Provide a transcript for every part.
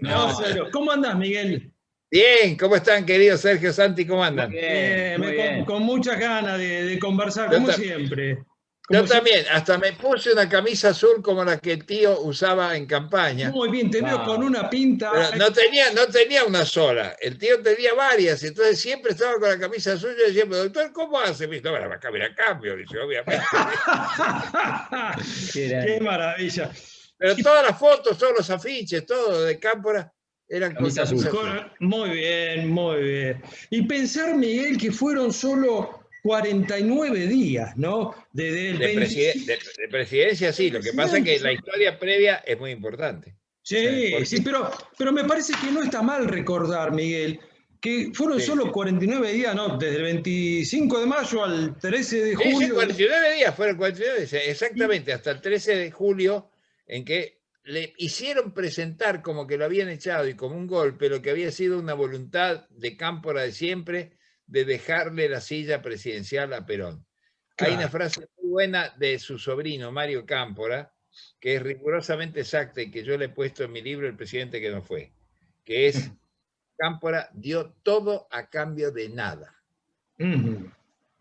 No. ¿Cómo andás, Miguel? Bien, ¿cómo están, queridos Sergio, Santi? ¿Cómo andan? Muy bien. Con muchas ganas de conversar, Yo como siempre. Yo también, hasta me puse una camisa azul como la que el tío usaba en campaña. Muy bien, te veo con una pinta. Pero no tenía una sola, el tío tenía varias, entonces siempre estaba con la camisa azul. Yo decía, pero doctor, ¿cómo hace? Me dice, no, la cambiar a cambio, dice, obviamente. Qué maravilla. Pero todas las fotos, todos los afiches, todo de Cámpora eran con camisa azul. Muy bien, muy bien. Y pensar, Miguel, que fueron solo 49 días, ¿no? De presidencia, sí. Lo que pasa es que la historia previa es muy importante. Sí, sí, pero me parece que no está mal recordar, Miguel, que fueron solo 49 días, ¿no? Desde el 25 de mayo al 13 de julio. Sí, 49 días, fueron 49 días, exactamente, hasta el 13 de julio, en que le hicieron presentar como que lo habían echado y como un golpe, lo que había sido una voluntad de Cámpora de siempre de dejarle la silla presidencial a Perón. Claro. Hay una frase muy buena de su sobrino, Mario Cámpora, que es rigurosamente exacta y que yo le he puesto en mi libro El presidente que no fue, que es: Cámpora dio todo a cambio de nada.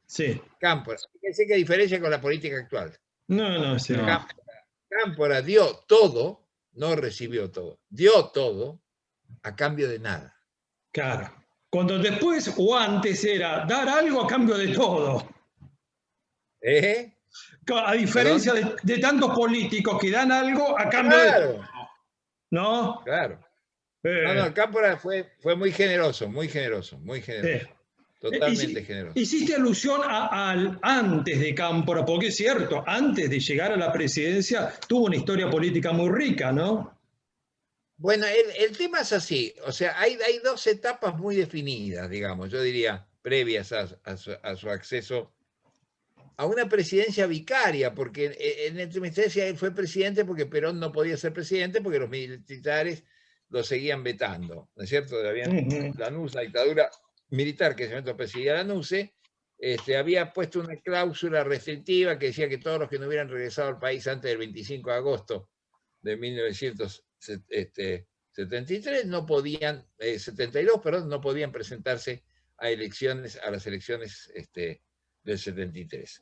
Sí. Cámpora, fíjense qué diferencia con la política actual. No, sí. Cámpora dio todo, no recibió todo, dio todo a cambio de nada. Claro. Cuando después o antes era dar algo a cambio de todo. A diferencia de tantos políticos que dan algo a cambio de todo. ¿No? Claro. No, Cámpora fue muy generoso, muy generoso, muy generoso. Totalmente generoso. Hiciste alusión al antes de Cámpora, porque es cierto, antes de llegar a la presidencia tuvo una historia política muy rica, ¿no? Bueno, el tema es así, o sea, hay dos etapas muy definidas, digamos, yo diría, previas a su acceso a una presidencia vicaria, porque en la presidencia él fue presidente porque Perón no podía ser presidente porque los militares lo seguían vetando, ¿no es cierto? La NUCE, la dictadura militar que en ese momento presidía la NUCE, había puesto una cláusula restrictiva que decía que todos los que no hubieran regresado al país antes del 25 de agosto de 1973 no podían, 72, perdón, no podían presentarse a las elecciones del 73.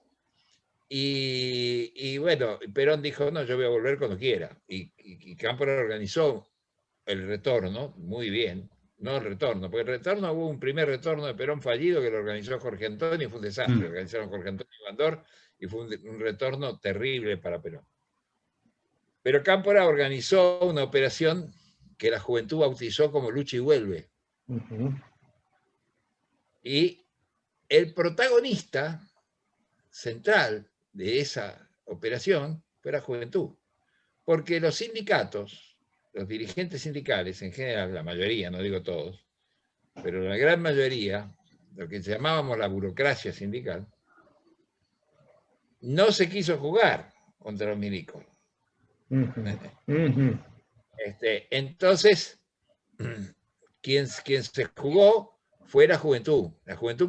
Y bueno, Perón dijo, no, yo voy a volver cuando quiera. Y Cámpora organizó el retorno, muy bien, no el retorno, porque el retorno hubo un primer retorno de Perón fallido que lo organizó Jorge Antonio y fue un desastre. Lo organizaron Jorge Antonio y Bandor y fue un retorno terrible para Perón. Pero Cámpora organizó una operación que la juventud bautizó como Lucha y Vuelve. Y el protagonista central de esa operación fue la juventud. Porque los sindicatos, los dirigentes sindicales en general, la mayoría, no digo todos, pero la gran mayoría, lo que llamábamos la burocracia sindical, no se quiso jugar contra los milicos. Entonces, quien se jugó fue la juventud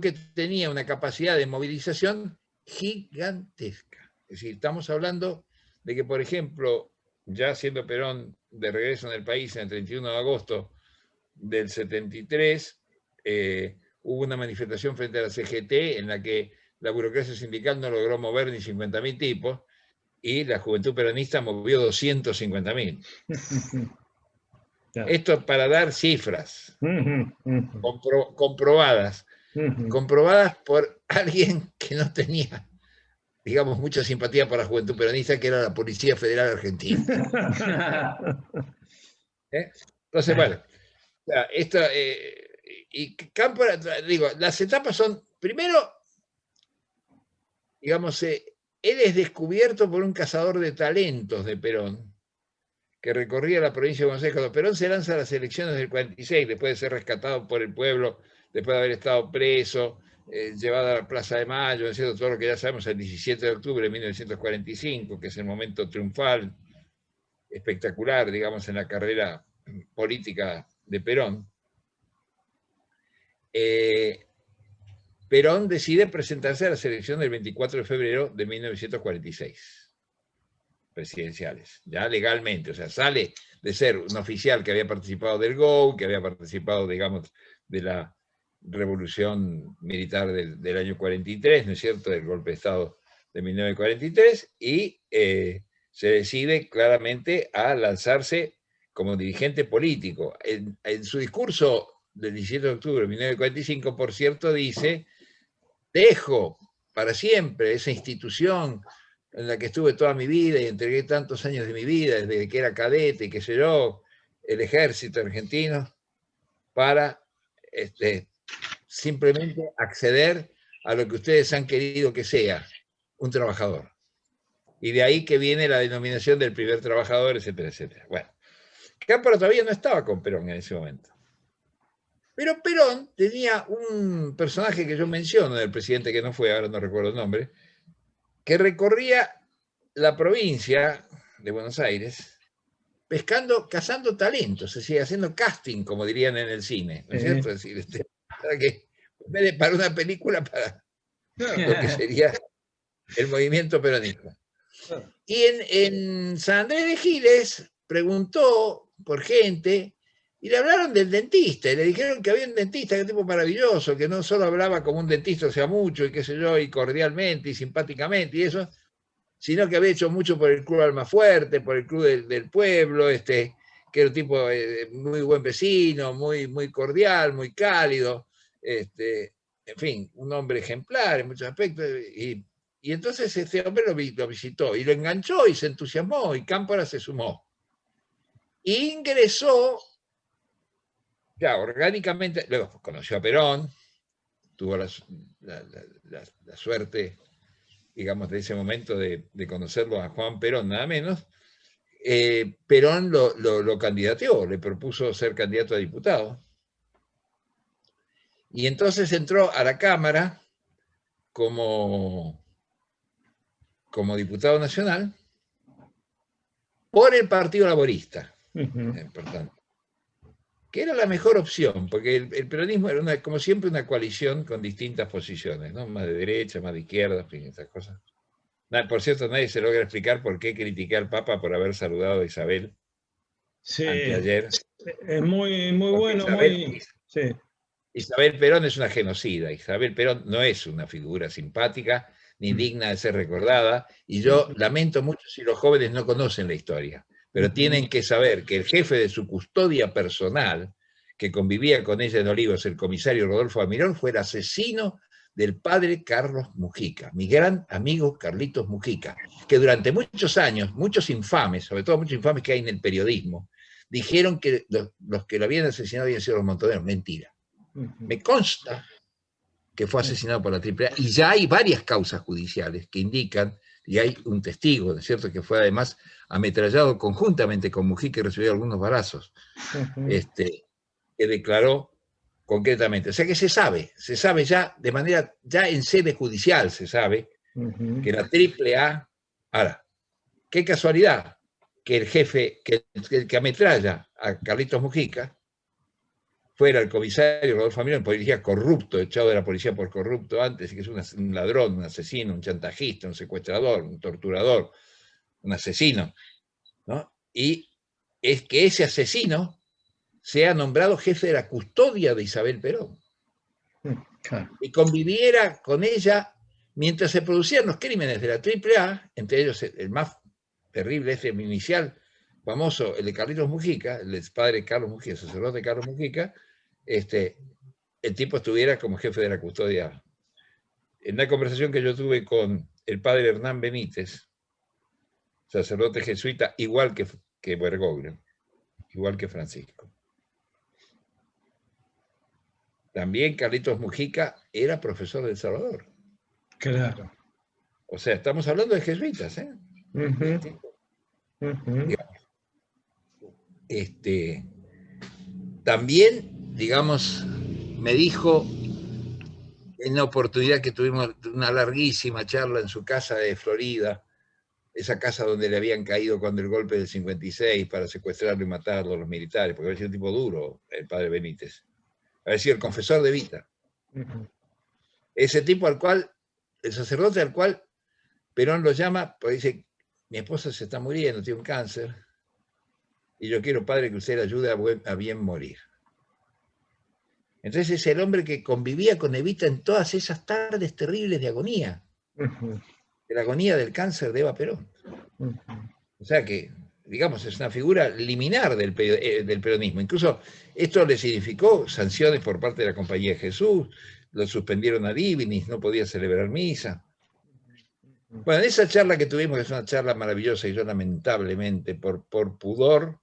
que tenía una capacidad de movilización gigantesca. Es decir, estamos hablando de que, por ejemplo, ya siendo Perón de regreso en el país en el 31 de agosto del 73, hubo una manifestación frente a la CGT en la que la burocracia sindical no logró mover ni 50.000 tipos y la juventud peronista movió 250.000. Esto para dar cifras comprobadas, comprobadas por alguien que no tenía, digamos, mucha simpatía por la juventud peronista, que era la Policía Federal Argentina. Entonces, bueno, y Cámpora, digo, las etapas son, primero, digamos, él es descubierto por un cazador de talentos de Perón, que recorría la provincia de Buenos Aires. Cuando Perón se lanza a las elecciones del 46, después de ser rescatado por el pueblo, después de haber estado preso, llevado a la Plaza de Mayo, haciendo todo lo que ya sabemos, el 17 de octubre de 1945, que es el momento triunfal, espectacular, digamos, en la carrera política de Perón. Perón decide presentarse a la elección del 24 de febrero de 1946. presidenciales, ya legalmente, o sea, sale de ser un oficial que había participado del GO, que había participado, digamos, de la revolución militar del año 43, ¿no es cierto?, del golpe de Estado de 1943, y se decide claramente a lanzarse como dirigente político. En su discurso del 17 de octubre de 1945, por cierto, dice: dejo para siempre esa institución en la que estuve toda mi vida y entregué tantos años de mi vida, desde que era cadete, qué sé yo, el ejército argentino, para simplemente acceder a lo que ustedes han querido que sea, un trabajador. Y de ahí que viene la denominación del primer trabajador, etcétera, etcétera. Bueno, Cámpora todavía no estaba con Perón en ese momento. Pero Perón tenía un personaje que yo menciono, del presidente que no fue, ahora no recuerdo el nombre, que recorría la provincia de Buenos Aires cazando talentos, es decir, haciendo casting, como dirían en el cine, ¿no es cierto? Es decir, para que, en vez de para una película, para lo que sería el movimiento peronista. Y en San Andrés de Giles preguntó por gente y le hablaron del dentista, y le dijeron que había un dentista, que tipo maravilloso, que no solo hablaba como un dentista, o sea, mucho, y qué sé yo, y cordialmente, y simpáticamente, y eso, sino que había hecho mucho por el Club Almafuerte, por el Club del Pueblo, que era un tipo muy buen vecino, muy, muy cordial, muy cálido, en fin, un hombre ejemplar en muchos aspectos, y entonces este hombre lo visitó, y lo enganchó, y se entusiasmó, y Cámpora se sumó. Ingresó, ya, orgánicamente, luego conoció a Perón, tuvo la suerte, digamos, de ese momento de conocerlo a Juan Perón, nada menos. Perón lo candidateó, le propuso ser candidato a diputado. Y entonces entró a la Cámara como diputado nacional por el Partido Laborista. Importante. Que era la mejor opción, porque el peronismo era, como siempre, una coalición con distintas posiciones, ¿no? Más de derecha, más de izquierda, en fin, esas cosas. Por cierto, nadie se logra explicar por qué critiqué al Papa por haber saludado a Isabel anteayer. Es muy, muy bueno, Isabel Perón es una genocida. Isabel Perón no es una figura simpática ni digna de ser recordada, y yo lamento mucho si los jóvenes no conocen la historia, pero tienen que saber que el jefe de su custodia personal, que convivía con ella en Olivos, el comisario Rodolfo Almirón, fue el asesino del padre Carlos Mujica, mi gran amigo Carlitos Mujica, que durante muchos años, muchos infames, sobre todo muchos infames que hay en el periodismo, dijeron que los que lo habían asesinado habían sido los montoneros. Mentira. Me consta que fue asesinado por la AAA, y ya hay varias causas judiciales que indican, y hay un testigo, ¿no es cierto?, que fue además ametrallado conjuntamente con Mujica y recibió algunos balazos, que declaró concretamente. O sea que se sabe ya de manera, ya en sede judicial se sabe que la AAA, ahora, qué casualidad que el jefe, que ametralla a Carlitos Mujica, fuera el comisario Rodolfo Almirón, policía corrupto, echado de la policía por corrupto antes, y que es un ladrón, un asesino, un chantajista, un secuestrador, un torturador, un asesino, ¿no? Y es que ese asesino sea nombrado jefe de la custodia de Isabel Perón. Y conviviera con ella mientras se producían los crímenes de la AAA, entre ellos el más terrible, inicial, famoso, el de Carlitos Mujica, el padre Carlos Mujica, el sacerdote Carlos Mujica, el tipo estuviera como jefe de la custodia. En una conversación que yo tuve con el padre Hernán Benítez, sacerdote jesuita, igual que Bergoglio, igual que Francisco. También Carlitos Mujica era profesor de El Salvador. Claro. O sea, estamos hablando de jesuitas, ¿eh? También, digamos, me dijo en una oportunidad que tuvimos una larguísima charla en su casa de Florida, esa casa donde le habían caído cuando el golpe del 56 para secuestrarlo y matarlo a los militares, porque había sido un tipo duro, el padre Benítez. Había sido el confesor de Evita. Ese tipo al cual, el sacerdote al cual Perón lo llama, pues dice, mi esposa se está muriendo, tiene un cáncer, y yo quiero, padre, que usted le ayude a bien morir. Entonces es el hombre que convivía con Evita en todas esas tardes terribles de agonía, de la agonía del cáncer de Eva Perón. O sea que, digamos, es una figura liminar del peronismo. Incluso esto le significó sanciones por parte de la Compañía de Jesús, lo suspendieron a Divinis, no podía celebrar misa. Bueno, en esa charla que tuvimos, que es una charla maravillosa, y yo lamentablemente, por pudor,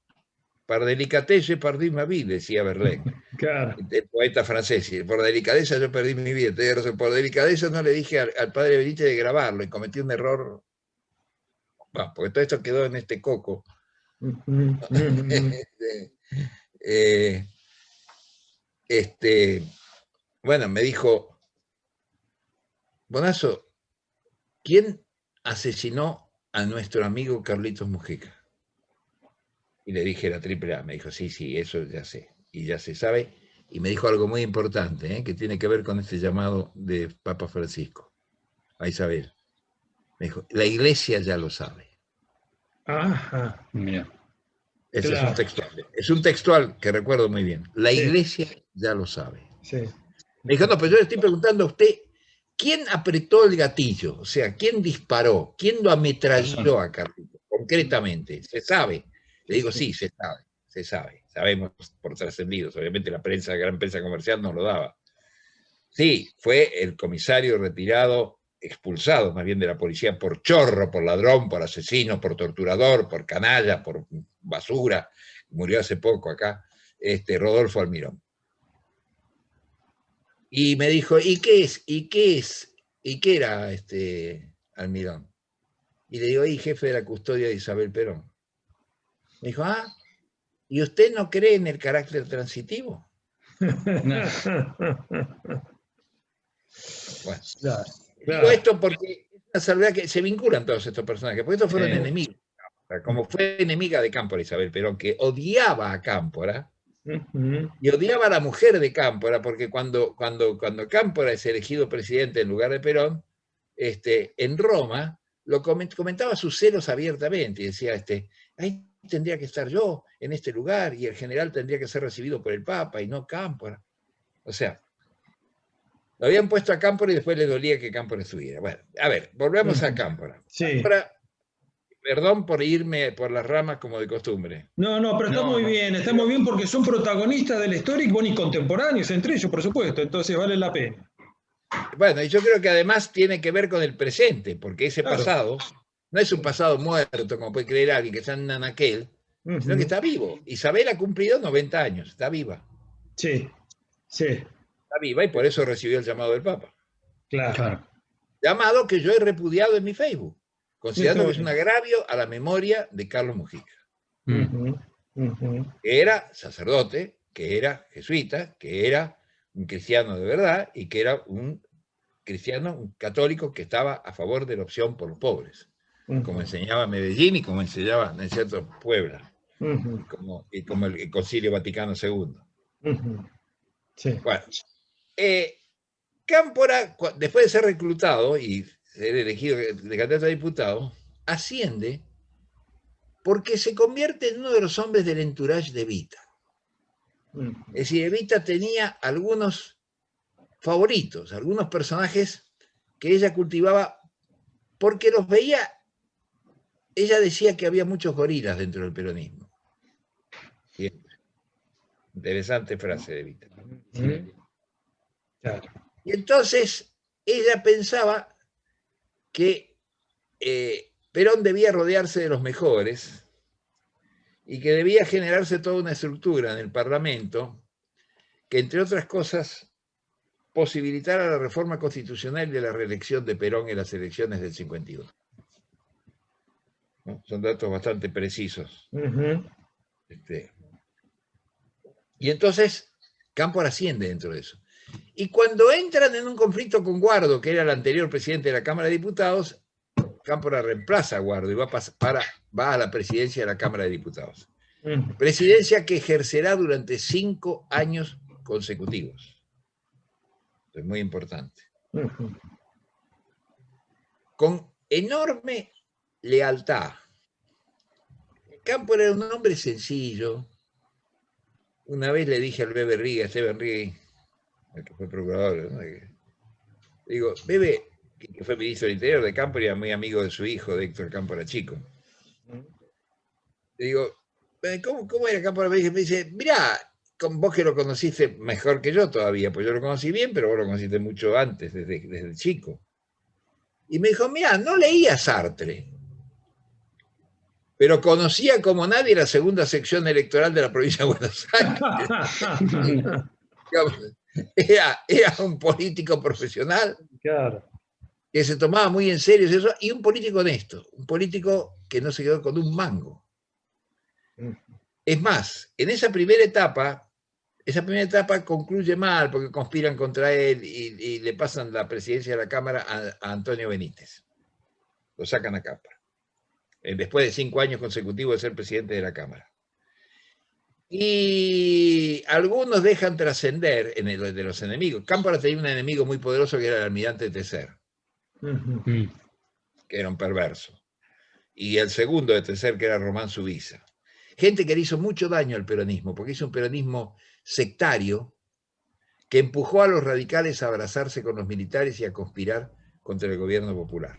par delicatesse perdí ma vida, decía Verlaine, Claro. el poeta francés, y por delicadeza yo perdí mi vida. Por delicadeza no le dije al padre Benítez de grabarlo, y cometí un error, bueno, porque todo esto quedó en este coco. Bueno, me dijo, Bonazo, ¿quién asesinó a nuestro amigo Carlitos Mujica? Y le dije la AAA. Me dijo, sí, eso ya sé. Y ya se sabe. Y me dijo algo muy importante, que tiene que ver con este llamado de Papa Francisco a Isabel. Me dijo, la iglesia ya lo sabe. Ajá. Mira. Ese claro. Es un textual que recuerdo muy bien. La iglesia ya lo sabe. Sí. Me dijo, no, pero yo le estoy preguntando a usted, ¿quién apretó el gatillo? O sea, ¿quién disparó? ¿Quién lo ametralló a Carlitos? Concretamente, ¿se sabe? Le digo, sí, se sabe. Sabemos por trascendidos. Obviamente la prensa, la gran prensa comercial no lo daba. Sí, fue el comisario retirado, expulsado más bien de la policía por chorro, por ladrón, por asesino, por torturador, por canalla, por basura. Murió hace poco acá, Rodolfo Almirón. Y me dijo, ¿y qué es? ¿Y qué era Almirón? Y le digo, jefe de la custodia de Isabel Perón. Me dijo, ¿y usted no cree en el carácter transitivo? No. Bueno, claro. Digo esto porque es una salvedad que se vinculan todos estos personajes, porque estos fueron enemigos. Como fue enemiga de Cámpora Isabel Perón, que odiaba a Cámpora, y odiaba a la mujer de Cámpora, porque cuando Cámpora es elegido presidente en lugar de Perón, en Roma, lo comentaba sus celos abiertamente, y decía, ahí tendría que estar yo, en este lugar, y el general tendría que ser recibido por el Papa, y no Cámpora. O sea, lo habían puesto a Cámpora y después le dolía que Cámpora estuviera. Bueno, a ver, volvemos a Cámpora. Sí. Cámpora, perdón por irme por las ramas como de costumbre. No, pero está muy bien porque son protagonistas de la historia y contemporáneos entre ellos, por supuesto, entonces vale la pena. Bueno, y yo creo que además tiene que ver con el presente, porque ese pasado no es un pasado muerto, como puede creer alguien que está en Anaquel, sino que está vivo. Isabel ha cumplido 90 años, está viva. Sí. Está viva y por eso recibió el llamado del Papa. Claro. Llamado que yo he repudiado en mi Facebook, considerando que es un agravio a la memoria de Carlos Mujica. Que era sacerdote, que era jesuita, que era un cristiano de verdad y que era un cristiano, un católico que estaba a favor de la opción por los pobres, como enseñaba Medellín y como enseñaba, en cierto, Puebla, y como el Concilio Vaticano II. Sí. Bueno, Cámpora, después de ser reclutado y ser elegido de candidato a diputado, asciende porque se convierte en uno de los hombres del entourage de Evita. Es decir, Evita tenía algunos favoritos, algunos personajes que ella cultivaba porque los veía. Ella decía que había muchos gorilas dentro del peronismo. Siempre. Interesante frase de Evita. Claro. Y entonces ella pensaba que Perón debía rodearse de los mejores y que debía generarse toda una estructura en el Parlamento que, entre otras cosas, posibilitara la reforma constitucional de la reelección de Perón en las elecciones del 51. ¿No? Son datos bastante precisos. Y entonces Cámpora asciende dentro de eso. Y cuando entran en un conflicto con Guardo, que era el anterior presidente de la Cámara de Diputados, Cámpora reemplaza a Guardo y va a la presidencia de la Cámara de Diputados. Presidencia que ejercerá durante 5 años consecutivos. Es muy importante. Con enorme lealtad. Cámpora era un hombre sencillo. Una vez le dije al Bebe Riga, Esteban Riga, el que fue procurador, ¿no? Digo, Bebe, que fue ministro del Interior de Cámpora y era muy amigo de su hijo, de Héctor Cámpora Chico. Le digo, ¿cómo era Cámpora? Me dice, mirá, vos que lo conociste mejor que yo todavía, pues yo lo conocí bien, pero vos lo conociste mucho antes, desde chico. Y me dijo, mirá, no leía Sartre, pero conocía como nadie la segunda sección electoral de la provincia de Buenos Aires. Era un político profesional, claro, que se tomaba muy en serio eso, y un político honesto, un político que no se quedó con un mango. Es más, en esa primera etapa concluye mal porque conspiran contra él y le pasan la presidencia de la Cámara a Antonio Benítez. Lo sacan a Cámpora, después de 5 años consecutivos de ser presidente de la Cámara. Y algunos dejan trascender en el de los enemigos. Cámpora tenía un enemigo muy poderoso que era el almirante Tecer, que era un perverso. Y el segundo de Tecer, que era Román Subiza. Gente que le hizo mucho daño al peronismo, porque hizo un peronismo sectario que empujó a los radicales a abrazarse con los militares y a conspirar contra el gobierno popular.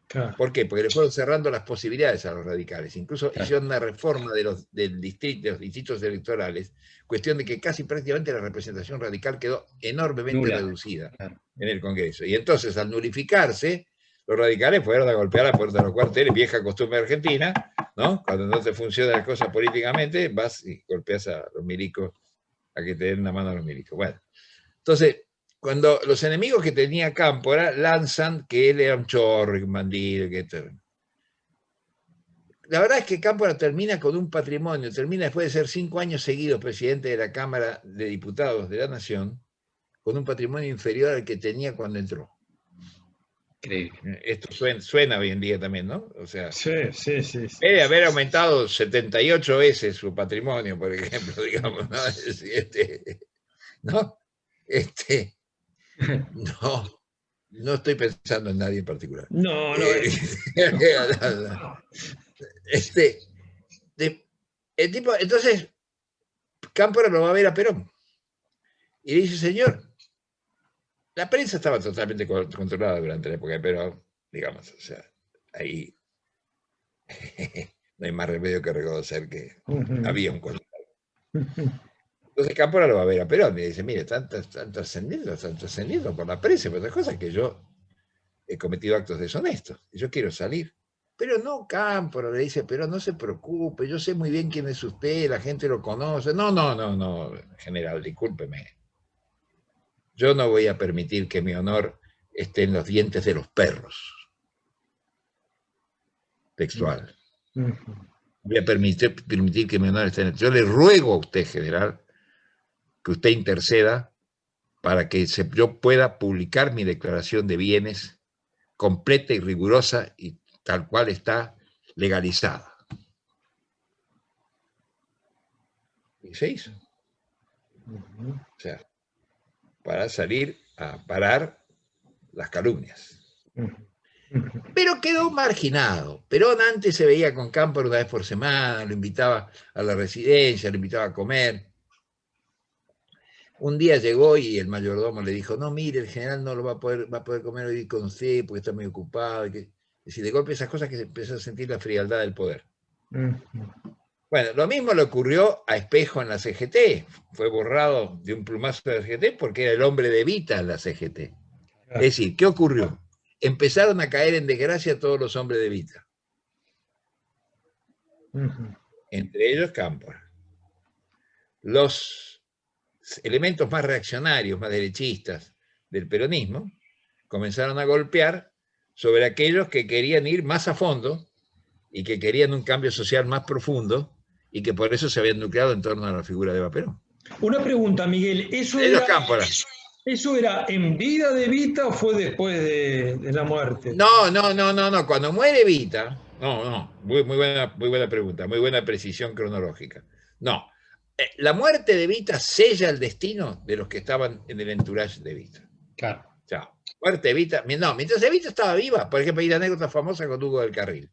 Claro. ¿Por qué? Porque le fueron cerrando las posibilidades a los radicales. Incluso hicieron una reforma de los distritos electorales, cuestión de que casi prácticamente la representación radical quedó enormemente reducida en el Congreso. Y entonces, al nulificarse, los radicales fueron a golpear a la puerta de los cuarteles, vieja costumbre argentina, ¿no? Cuando no te funciona la cosa políticamente, vas y golpeas a los milicos, a que te den una mano a los milicos. Bueno, entonces, cuando los enemigos que tenía Cámpora lanzan que él era un chorro, un bandido, la verdad es que Cámpora termina con un patrimonio, termina después de ser 5 años seguidos presidente de la Cámara de Diputados de la Nación, con un patrimonio inferior al que tenía cuando entró. Increíble. Esto suena hoy en día también, ¿no? O sea, sí. Debe haber aumentado 78 veces su patrimonio, por ejemplo, digamos, ¿no? No estoy pensando en nadie en particular. No. El tipo, entonces, Cámpora lo va a ver a Perón. Y dice, señor, la prensa estaba totalmente controlada durante la época de Perón, digamos, o sea, ahí no hay más remedio que reconocer que había un control. Entonces Cámpora lo va a ver a Perón y dice, mire, están trascendiendo por la prensa, por otras cosas, que yo he cometido actos deshonestos y yo quiero salir. Pero no, Cámpora, le dice, pero no se preocupe, yo sé muy bien quién es usted, la gente lo conoce. No, general, discúlpeme. Yo no voy a permitir que mi honor esté en los dientes de los perros. Textual. Voy a permitir que mi honor esté en el... Yo le ruego a usted, general, que usted interceda para que yo pueda publicar mi declaración de bienes completa y rigurosa y tal cual está legalizada. Y se hizo. O sea, para salir a parar las calumnias. Pero quedó marginado. Perón antes se veía con Cámpora una vez por semana, lo invitaba a la residencia, lo invitaba a comer. Un día llegó y el mayordomo le dijo, no, mire, el general no lo va a poder comer hoy con usted porque está muy ocupado. Es decir, de golpe esas cosas que se empezó a sentir la frialdad del poder. Bueno, lo mismo le ocurrió a Espejo en la CGT. Fue borrado de un plumazo de la CGT porque era el hombre de Evita en la CGT. Es decir, ¿qué ocurrió? Empezaron a caer en desgracia todos los hombres de Evita. Entre ellos Cámpora. Los elementos más reaccionarios, más derechistas del peronismo, comenzaron a golpear sobre aquellos que querían ir más a fondo y que querían un cambio social más profundo y que por eso se habían nucleado en torno a la figura de Eva Perón. Una pregunta, Miguel, ¿eso era en vida de Evita o fue después de la muerte? No, cuando muere Evita, muy buena pregunta, muy buena precisión cronológica. No, la muerte de Evita sella el destino de los que estaban en el entourage de Evita. Claro. Muerte de Evita, no, mientras Evita estaba viva, por ejemplo, hay una anécdota famosa con Hugo del Carril.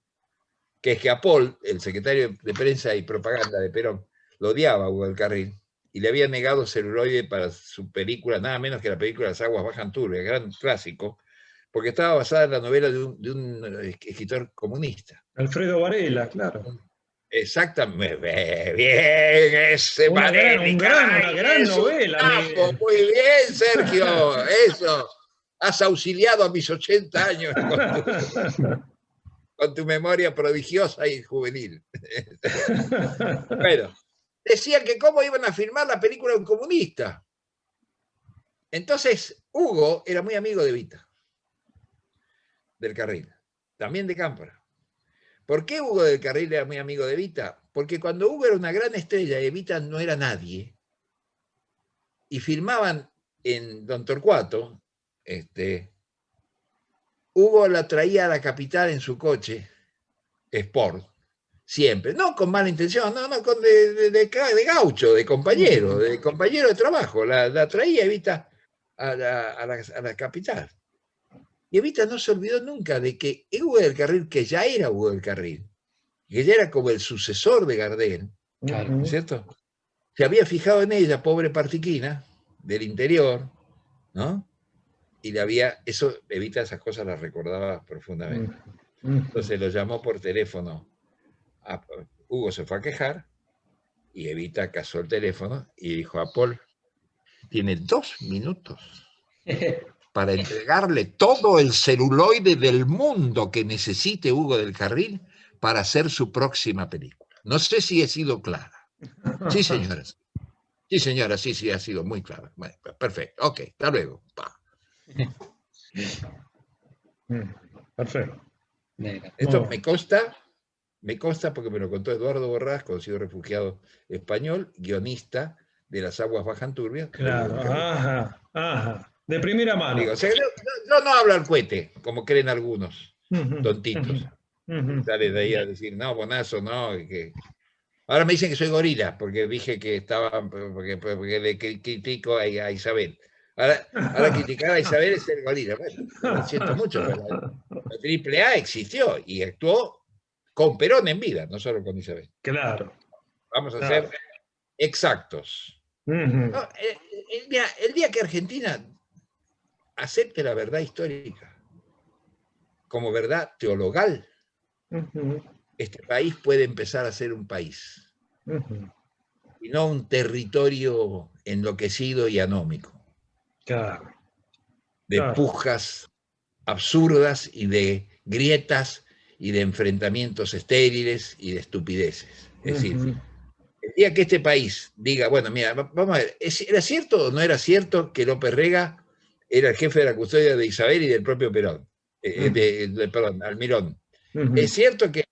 que es que a Paul, el secretario de prensa y propaganda de Perón, lo odiaba a Hugo del Carril y le había negado celuloide para su película, nada menos que la película Las aguas bajan turbias, gran clásico, porque estaba basada en la novela de un escritor comunista. Alfredo Varela, claro. Exactamente, bien, ese Una Varela, gran novela. capo, muy bien, Sergio, eso. Has auxiliado a mis 80 años con tu memoria prodigiosa y juvenil. Bueno, decían que cómo iban a filmar la película de un comunista. Entonces, Hugo era muy amigo de Evita, del Carril, también de Cámpora. ¿Por qué Hugo del Carril era muy amigo de Evita? Porque cuando Hugo era una gran estrella y Evita no era nadie, y filmaban en Don Torcuato, Hugo la traía a la capital en su coche, Sport, siempre, no con mala intención, no con de gaucho, de compañero de trabajo, la traía Evita a la capital. Y Evita no se olvidó nunca de que Hugo del Carril, que ya era Hugo del Carril, que ella era como el sucesor de Gardel, ¿no es cierto? Se había fijado en ella, pobre partiquina, del interior, ¿no? Y eso, Evita esas cosas las recordaba profundamente. Entonces lo llamó por teléfono, Hugo se fue a quejar, y Evita casó el teléfono y dijo a Paul, tiene 2 minutos para entregarle todo el celuloide del mundo que necesite Hugo del Carril para hacer su próxima película. No sé si he sido clara. Sí, señoras. Sí, señora, sí, ha sido muy clara. Bueno, perfecto. Ok, hasta luego. Perfecto. Esto me consta porque me lo contó Eduardo Borrás, conocido refugiado español, guionista de Las aguas bajan turbias. Claro, ajá. De primera mano. Digo, o sea, yo no hablo al cohete, como creen algunos tontitos. Sale de ahí a decir, no, bonazo, no. Ahora me dicen que soy gorila, porque dije que estaba, porque le critico a Isabel. Ahora criticar a Isabel es ser gorila. Bueno, lo siento mucho, pero la AAA existió y actuó con Perón en vida, no solo con Isabel. Claro. Vamos a ser exactos. No, el día que Argentina acepte la verdad histórica como verdad teologal, este país puede empezar a ser un país y no un territorio enloquecido y anómico. Claro. De pujas absurdas y de grietas y de enfrentamientos estériles y de estupideces. Es decir, el día que este país diga, bueno, mira, vamos a ver, ¿era cierto o no era cierto que López Rega era el jefe de la custodia de Isabel y del propio Perón? Perdón, Almirón. ¿Es cierto que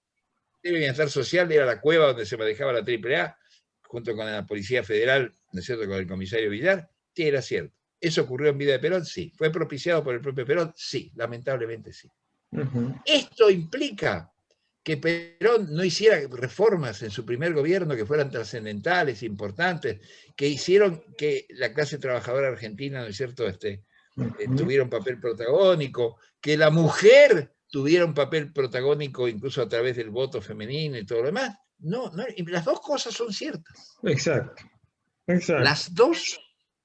el Bienestar Social era la cueva donde se manejaba la AAA, junto con la Policía Federal, ¿no es cierto?, con el comisario Villar? Sí, era cierto. ¿Eso ocurrió en vida de Perón? Sí. ¿Fue propiciado por el propio Perón? Sí, lamentablemente sí. Esto implica que Perón no hiciera reformas en su primer gobierno que fueran trascendentales, importantes, que hicieron que la clase trabajadora argentina, ¿no es cierto?, tuviera un papel protagónico, que la mujer tuviera un papel protagónico incluso a través del voto femenino y todo lo demás. No, las dos cosas son ciertas. Exacto. Las dos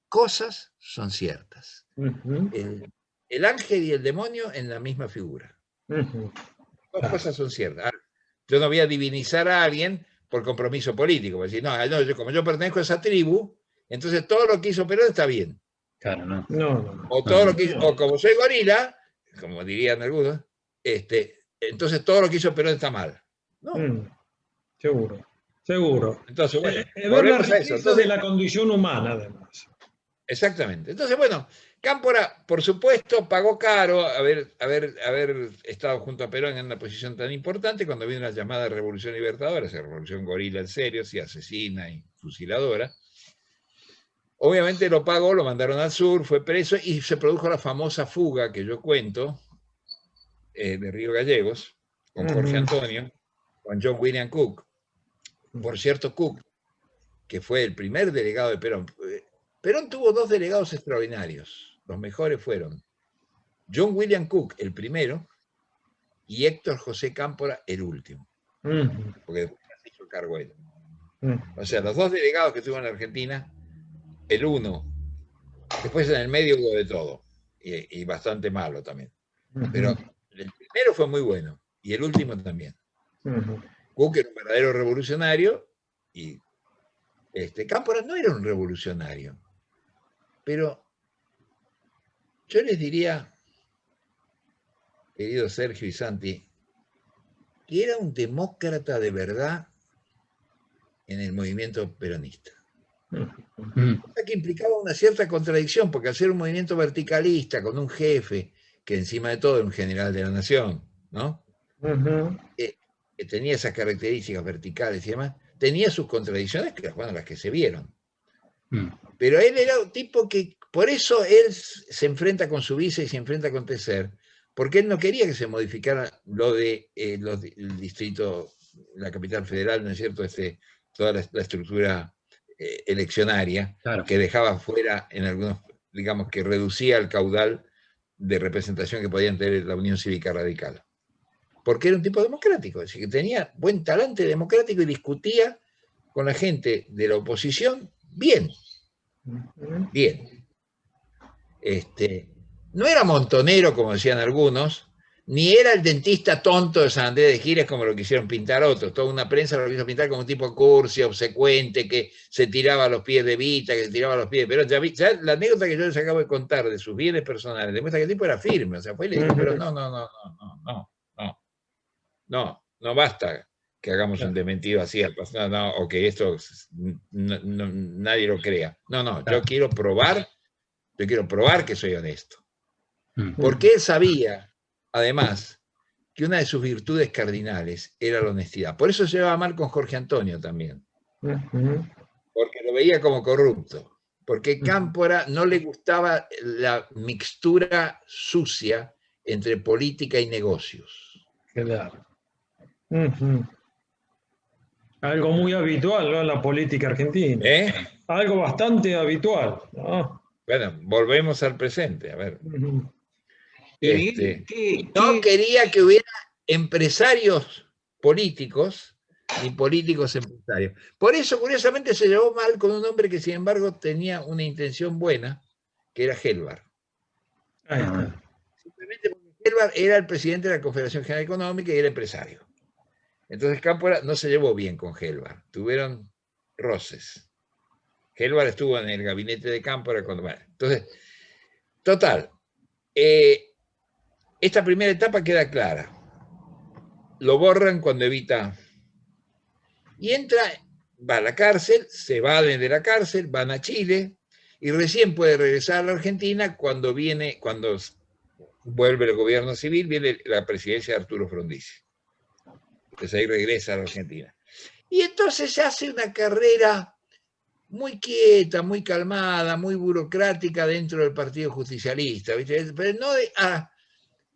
cosas son ciertas. El ángel y el demonio en la misma figura. Dos cosas son ciertas. Yo no voy a divinizar a alguien por compromiso político. Decir, no, como yo pertenezco a esa tribu, entonces todo lo que hizo Perón está bien. Claro, no. O como soy gorila, como dirían algunos, entonces todo lo que hizo Perón está mal. No. Seguro. Entonces, bueno, ver la riqueza de la condición humana, además. Exactamente. Entonces, bueno, Cámpora, por supuesto, pagó caro haber estado junto a Perón en una posición tan importante cuando vino la llamada Revolución Libertadora, esa revolución gorila en serio, sí, asesina y fusiladora. Obviamente lo pagó, lo mandaron al sur, fue preso y se produjo la famosa fuga que yo cuento de Río Gallegos con Jorge Antonio, con John William Cook. Por cierto, Cook, que fue el primer delegado de Perón. Perón tuvo 2 delegados extraordinarios. Los mejores fueron John William Cook, el primero, y Héctor José Cámpora, el último. porque después se hizo cargo él. O sea, los dos delegados que tuvo en la Argentina, el uno, después en el medio hubo de todo, y bastante malo también. Pero el primero fue muy bueno, y el último también. Cook era un verdadero revolucionario, y Cámpora no era un revolucionario, pero yo les diría, querido Sergio y Santi, que era un demócrata de verdad en el movimiento peronista. Que implicaba una cierta contradicción, porque al ser un movimiento verticalista, con un jefe, que encima de todo era un general de la nación, ¿no? Que tenía esas características verticales y demás, tenía sus contradicciones, que bueno, las que se vieron. Pero él era un tipo que, por eso él se enfrenta con su vice y se enfrenta con Tesser, porque él no quería que se modificara lo de el distrito, la capital federal, ¿no es cierto? Toda la estructura eleccionaria, claro, que dejaba fuera en algunos, digamos, que reducía el caudal de representación que podían tener la Unión Cívica Radical. Porque era un tipo democrático, es decir, que tenía buen talante democrático y discutía con la gente de la oposición bien. Bien. No era montonero, como decían algunos, ni era el dentista tonto de San Andrés de Giles, como lo quisieron pintar otros. Toda una prensa lo quiso pintar como un tipo cursi, obsecuente, que se tiraba a los pies de Vita, que se tiraba a los pies de Perón. Ya la anécdota que yo les acabo de contar de sus bienes personales demuestra que el tipo era firme. O sea, fue y le dijo, pero no basta que hagamos un dementido así al pasado, o que esto nadie lo crea. Yo quiero probar que soy honesto. Porque él sabía, además, que una de sus virtudes cardinales era la honestidad. Por eso se llevaba mal con Jorge Antonio también. Porque lo veía como corrupto. Porque Cámpora no le gustaba la mixtura sucia entre política y negocios. Claro. Algo muy habitual, ¿no?, en la política argentina. Algo bastante habitual, ¿no? Bueno, volvemos al presente, a ver. Uh-huh. No quería que hubiera empresarios políticos ni políticos empresarios. Por eso, curiosamente, se llevó mal con un hombre que, sin embargo, tenía una intención buena, que era Helbar. Simplemente porque Helbar era el presidente de la Confederación General Económica y era empresario. Entonces Cámpora no se llevó bien con Helbar. Tuvieron roces. Helbar estuvo en el gabinete de Cámpora cuando... Bueno, entonces, total. Esta primera etapa queda clara. Lo borran cuando Evita... Y va a la cárcel, se evaden de la cárcel, van a Chile, y recién puede regresar a la Argentina cuando vuelve el gobierno civil, viene la presidencia de Arturo Frondizi. Entonces ahí regresa a la Argentina. Y entonces se hace una carrera muy quieta, muy calmada, muy burocrática dentro del Partido Justicialista, ¿viste? Pero no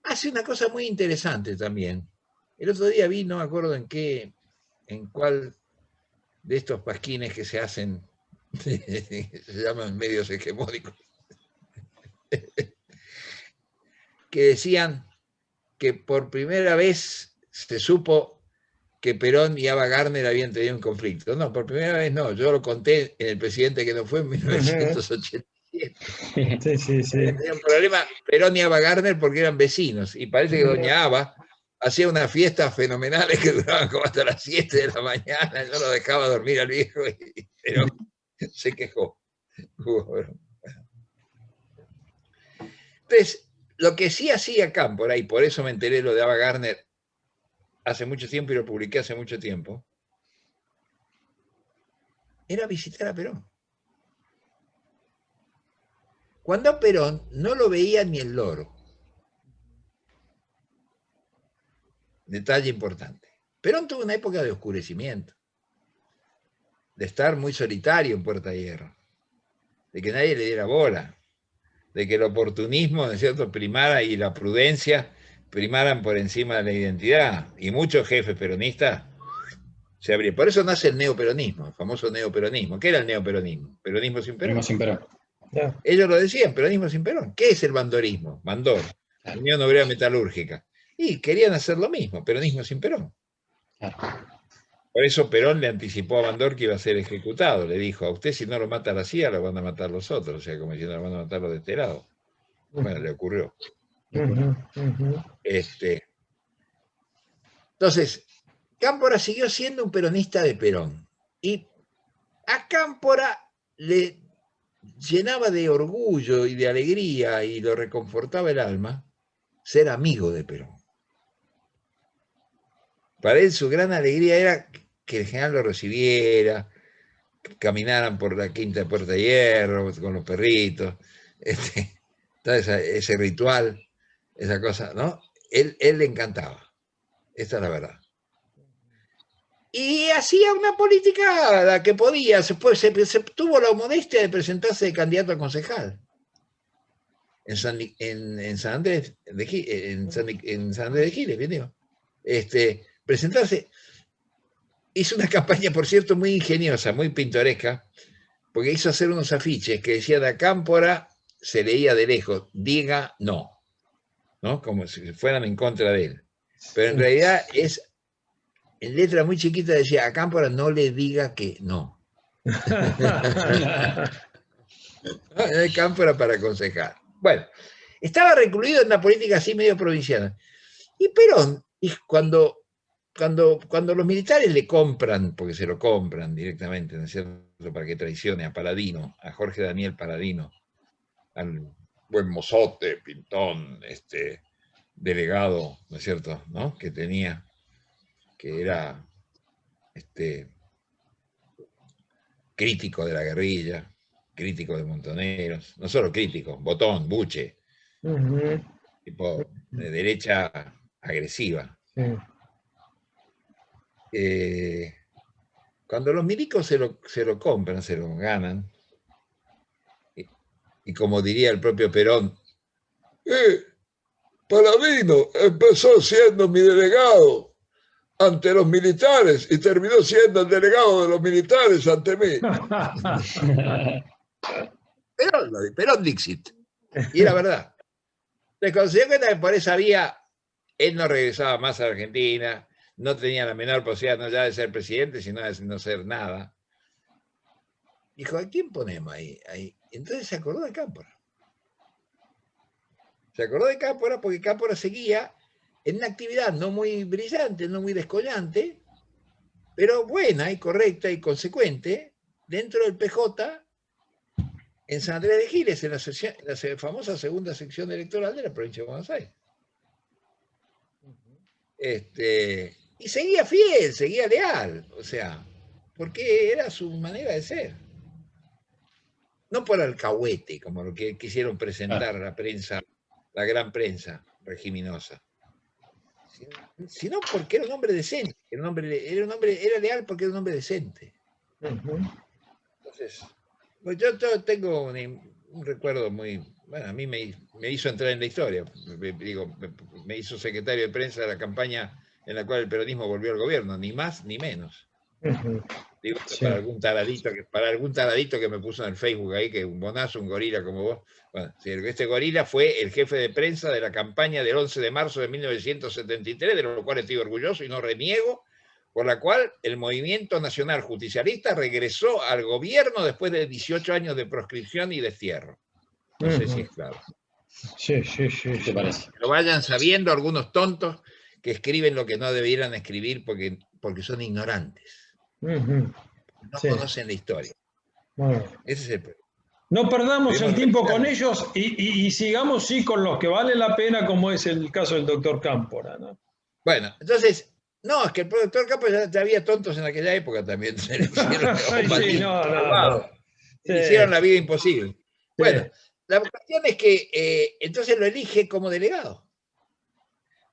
hace una cosa muy interesante también. El otro día vi, no me acuerdo en cuál de estos pasquines que se hacen, se llaman medios hegemónicos, que decían que por primera vez se supo que Perón y Ava Gardner habían tenido un conflicto. No, por primera vez no, yo lo conté en El presidente que no fue en 1987. Sí. Tenían un problema Perón y Ava Gardner porque eran vecinos, y parece que doña Ava hacía unas fiestas fenomenales que duraban como hasta las 7 de la mañana, no lo dejaba dormir al viejo, pero se quejó. Entonces, lo que sí hacía Cámpora, y por eso me enteré lo de Ava Gardner hace mucho tiempo y lo publiqué hace mucho tiempo, era visitar a Perón. Cuando a Perón no lo veía ni el loro. Detalle importante. Perón tuvo una época de oscurecimiento, de estar muy solitario en Puerta de Hierro, de que nadie le diera bola, de que el oportunismo, ¿no es cierto?, primara y la prudencia primaran por encima de la identidad, y muchos jefes peronistas se abrieron. Por eso nace el neoperonismo, el famoso neoperonismo. ¿Qué era el neoperonismo? Peronismo sin Perón. Sin Perón. Ellos lo decían, peronismo sin Perón. ¿Qué es el bandorismo? Bandor, Unión Obrera Metalúrgica. Y querían hacer lo mismo, peronismo sin Perón. Por eso Perón le anticipó a Bandor que iba a ser ejecutado. Le dijo, a usted si no lo mata la CIA, lo van a matar los otros. O sea, como diciendo, lo van a matar los de este lado. Bueno, le ocurrió. Entonces, Cámpora siguió siendo un peronista de Perón. Y a Cámpora le llenaba de orgullo y de alegría y lo reconfortaba el alma ser amigo de Perón. Para él su gran alegría era que el general lo recibiera, que caminaran por la quinta Puerta de Hierro con los perritos, todo ese ritual, esa cosa, ¿no? Él le encantaba, esta es la verdad. Y hacía una política la que podía, se tuvo la modestia de presentarse de candidato a concejal en San Andrés de Giles, en San Andrés de Giles, bien digo. Presentarse, hizo una campaña, por cierto, muy ingeniosa, muy pintoresca, porque hizo hacer unos afiches que decían a Cámpora, se leía de lejos, diga no, ¿no? Como si fueran en contra de él. Pero en realidad es, en letra muy chiquita decía, a Cámpora no le diga que no. Cámpora para aconsejar. Bueno, estaba recluido en una política así medio provinciana. Y Perón, cuando los militares le compran, porque se lo compran directamente, ¿no es cierto?, para que traicione a Paladino, a Jorge Daniel Paladino, al buen mozote, pintón, delegado, ¿no es cierto?, ¿no?, que tenía, que era crítico de la guerrilla, crítico de Montoneros, no solo crítico, botón, buche, tipo de derecha agresiva. Cuando los milicos se lo compran, se lo ganan, y como diría el propio Perón, Paladino empezó siendo mi delegado ante los militares y terminó siendo el delegado de los militares ante mí. Perón Dixit. Y era verdad. Se consiguió que por esa vía él no regresaba más a Argentina, no tenía la menor posibilidad no ya de ser presidente, sino de no ser nada. Dijo, ¿a quién ponemos ahí? Entonces se acordó de Cámpora. Se acordó de Cámpora porque Cámpora seguía en una actividad no muy brillante, no muy descollante, pero buena y correcta y consecuente dentro del PJ en San Andrés de Giles, en la famosa segunda sección electoral de la provincia de Buenos Aires. Y seguía fiel, seguía leal, o sea, porque era su manera de ser. No por alcahuete, como lo que quisieron presentar a la prensa, la gran prensa regiminosa, sino porque era un hombre decente, era leal porque era un hombre decente. Entonces, pues yo tengo un recuerdo muy, bueno, a mí me hizo entrar en la historia, me hizo secretario de prensa de la campaña en la cual el peronismo volvió al gobierno, ni más ni menos. Digo, para algún taradito que me puso en el Facebook ahí, que un bonazo, un gorila como vos. Bueno, este gorila fue el jefe de prensa de la campaña del 11 de marzo de 1973, de lo cual estoy orgulloso y no reniego, por la cual el Movimiento Nacional Justicialista regresó al gobierno después de 18 años de proscripción y destierro. No sé si es claro. Sí. ¿Te parece? Lo vayan sabiendo algunos tontos que escriben lo que no debieran escribir porque son ignorantes. No conocen la historia. Ese es el problema. No perdamos el tiempo con ellos y sigamos sí con los que vale la pena, como es el caso del doctor Cámpora, ¿no? Bueno, entonces, no, es que el doctor Cámpora ya había tontos en aquella época también. Se le hicieron, le hicieron la vida imposible. Bueno, la cuestión es que entonces lo elige como delegado.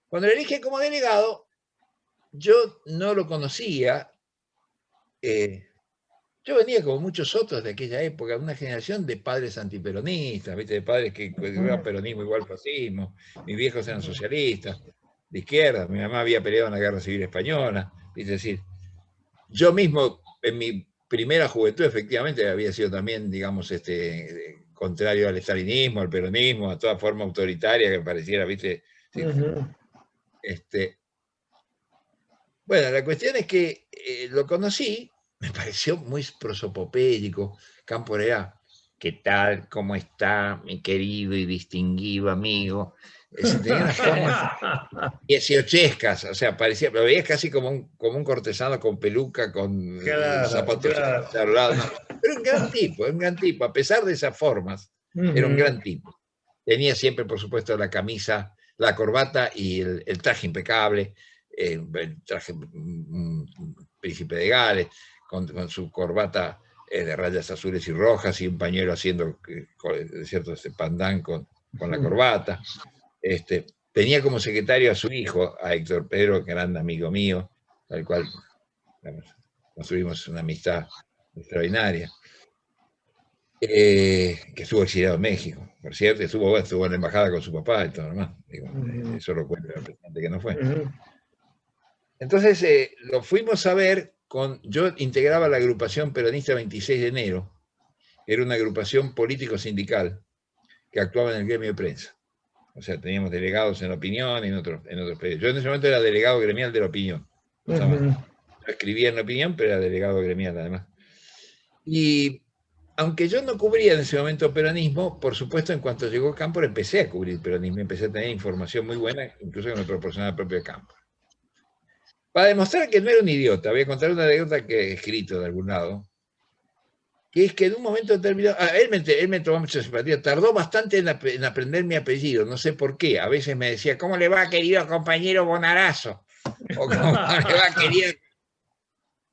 Cuando lo elige como delegado, yo no lo conocía. Yo venía como muchos otros de aquella época, una generación de padres antiperonistas, ¿viste? De padres que era peronismo igual fascismo. Mis viejos eran socialistas, de izquierda. Mi mamá había peleado en la Guerra Civil Española. Es decir, yo mismo en mi primera juventud efectivamente había sido también, digamos, contrario al estalinismo, al peronismo, a toda forma autoritaria que me pareciera, ¿viste? Sí. Bueno, la cuestión es que lo conocí, me pareció muy prosopopédico. Cámpora era, ¿qué tal? ¿Cómo está mi querido y distinguido amigo? Tenía unas formas 18escas, o sea, parecía, lo veías casi como un cortesano con peluca, con Claro, zapatos claro. charolados, no. Pero un gran tipo, a pesar de esas formas, era un Ujú. gran tipo. Tenía siempre, por supuesto, la camisa, la corbata y el traje impecable, el traje príncipe de Gales, con su corbata de rayas azules y rojas y un pañuelo haciendo, cierto, ese pandán con la corbata. Tenía como secretario a su hijo, a Héctor Pedro, gran amigo mío, al cual, digamos, construimos una amistad extraordinaria, que estuvo exiliado en México, por cierto, estuvo en la embajada con su papá y todo lo demás. Digo, Ujú. eso lo cuenta el presidente que no fue. Ujú. Entonces, lo fuimos a ver yo integraba la agrupación peronista 26 de enero, era una agrupación político-sindical que actuaba en el gremio de prensa. O sea, teníamos delegados en Opinión y en otros periódicos. Yo en ese momento era delegado gremial de la Opinión. Ujú. Yo escribía en la Opinión, pero era delegado gremial además. Y aunque yo no cubría en ese momento peronismo, por supuesto, en cuanto llegó Cámpora empecé a cubrir peronismo, empecé a tener información muy buena, incluso que me proporcionaba el propio Cámpora. Para demostrar que no era un idiota, voy a contar una anécdota que he escrito de algún lado, que es que en un momento determinado, él me tomó mucha simpatía, tardó bastante en aprender mi apellido, no sé por qué, a veces me decía, ¿cómo le va, querido compañero Bonarazo? O ¿cómo le va, querido?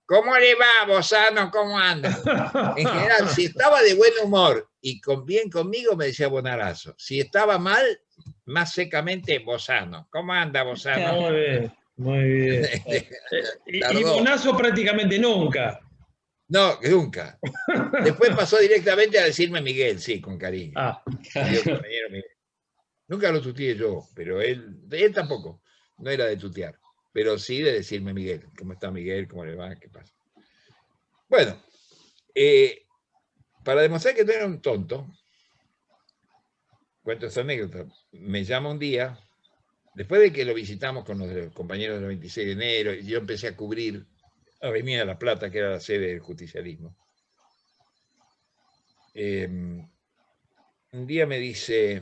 ¿Cómo le va, Bozano? ¿Cómo anda? En general, si estaba de buen humor y bien conmigo, me decía Bonarazo. Si estaba mal, más secamente, Bozano. ¿Cómo anda, Bozano? Muy bien, muy bien. Y Tardó. Bonazo prácticamente nunca. No, nunca. Después pasó directamente a decirme Miguel, sí, con cariño. Ah, Querido compañero Miguel. Nunca lo tuteé yo, pero él tampoco. No era de tutear, pero sí de decirme Miguel. ¿Cómo está Miguel? ¿Cómo le va? ¿Qué pasa? Bueno, para demostrar que no era un tonto, cuento esta anécdota. Me llama un día, después de que lo visitamos con los compañeros del 26 de enero, y yo empecé a cubrir Avenida de la Plata, que era la sede del justicialismo. Un día me dice,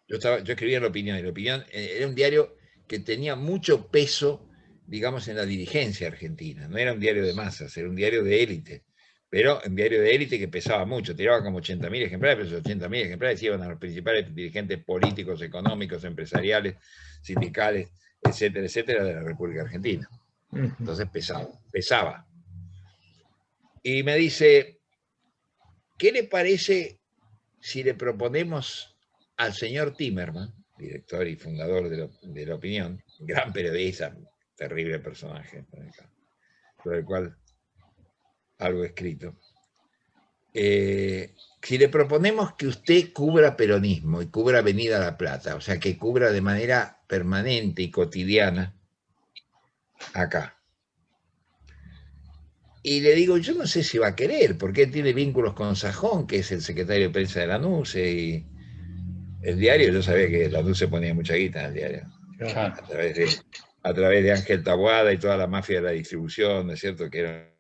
yo escribía en La Opinión, y La Opinión era un diario que tenía mucho peso, digamos, en la dirigencia argentina. No era un diario de masas, era un diario de élite. Pero un diario de élite que pesaba mucho, tiraba como 80.000 ejemplares, pero esos 80.000 ejemplares iban a los principales dirigentes políticos, económicos, empresariales, sindicales, etcétera, de la República Argentina. Entonces pesaba. Y me dice, ¿qué le parece si le proponemos al señor Timerman, director y fundador de la Opinión, gran periodista, terrible personaje, por el cual algo escrito, si le proponemos que usted cubra peronismo y cubra Avenida La Plata, o sea, que cubra de manera permanente y cotidiana acá? Y le digo, yo no sé si va a querer, porque él tiene vínculos con Sajón, que es el secretario de prensa de Lanuse, y el diario, yo sabía que Lanuse ponía mucha guita en el diario, a través de Ángel Taboada y toda la mafia de la distribución, ¿no es cierto?, que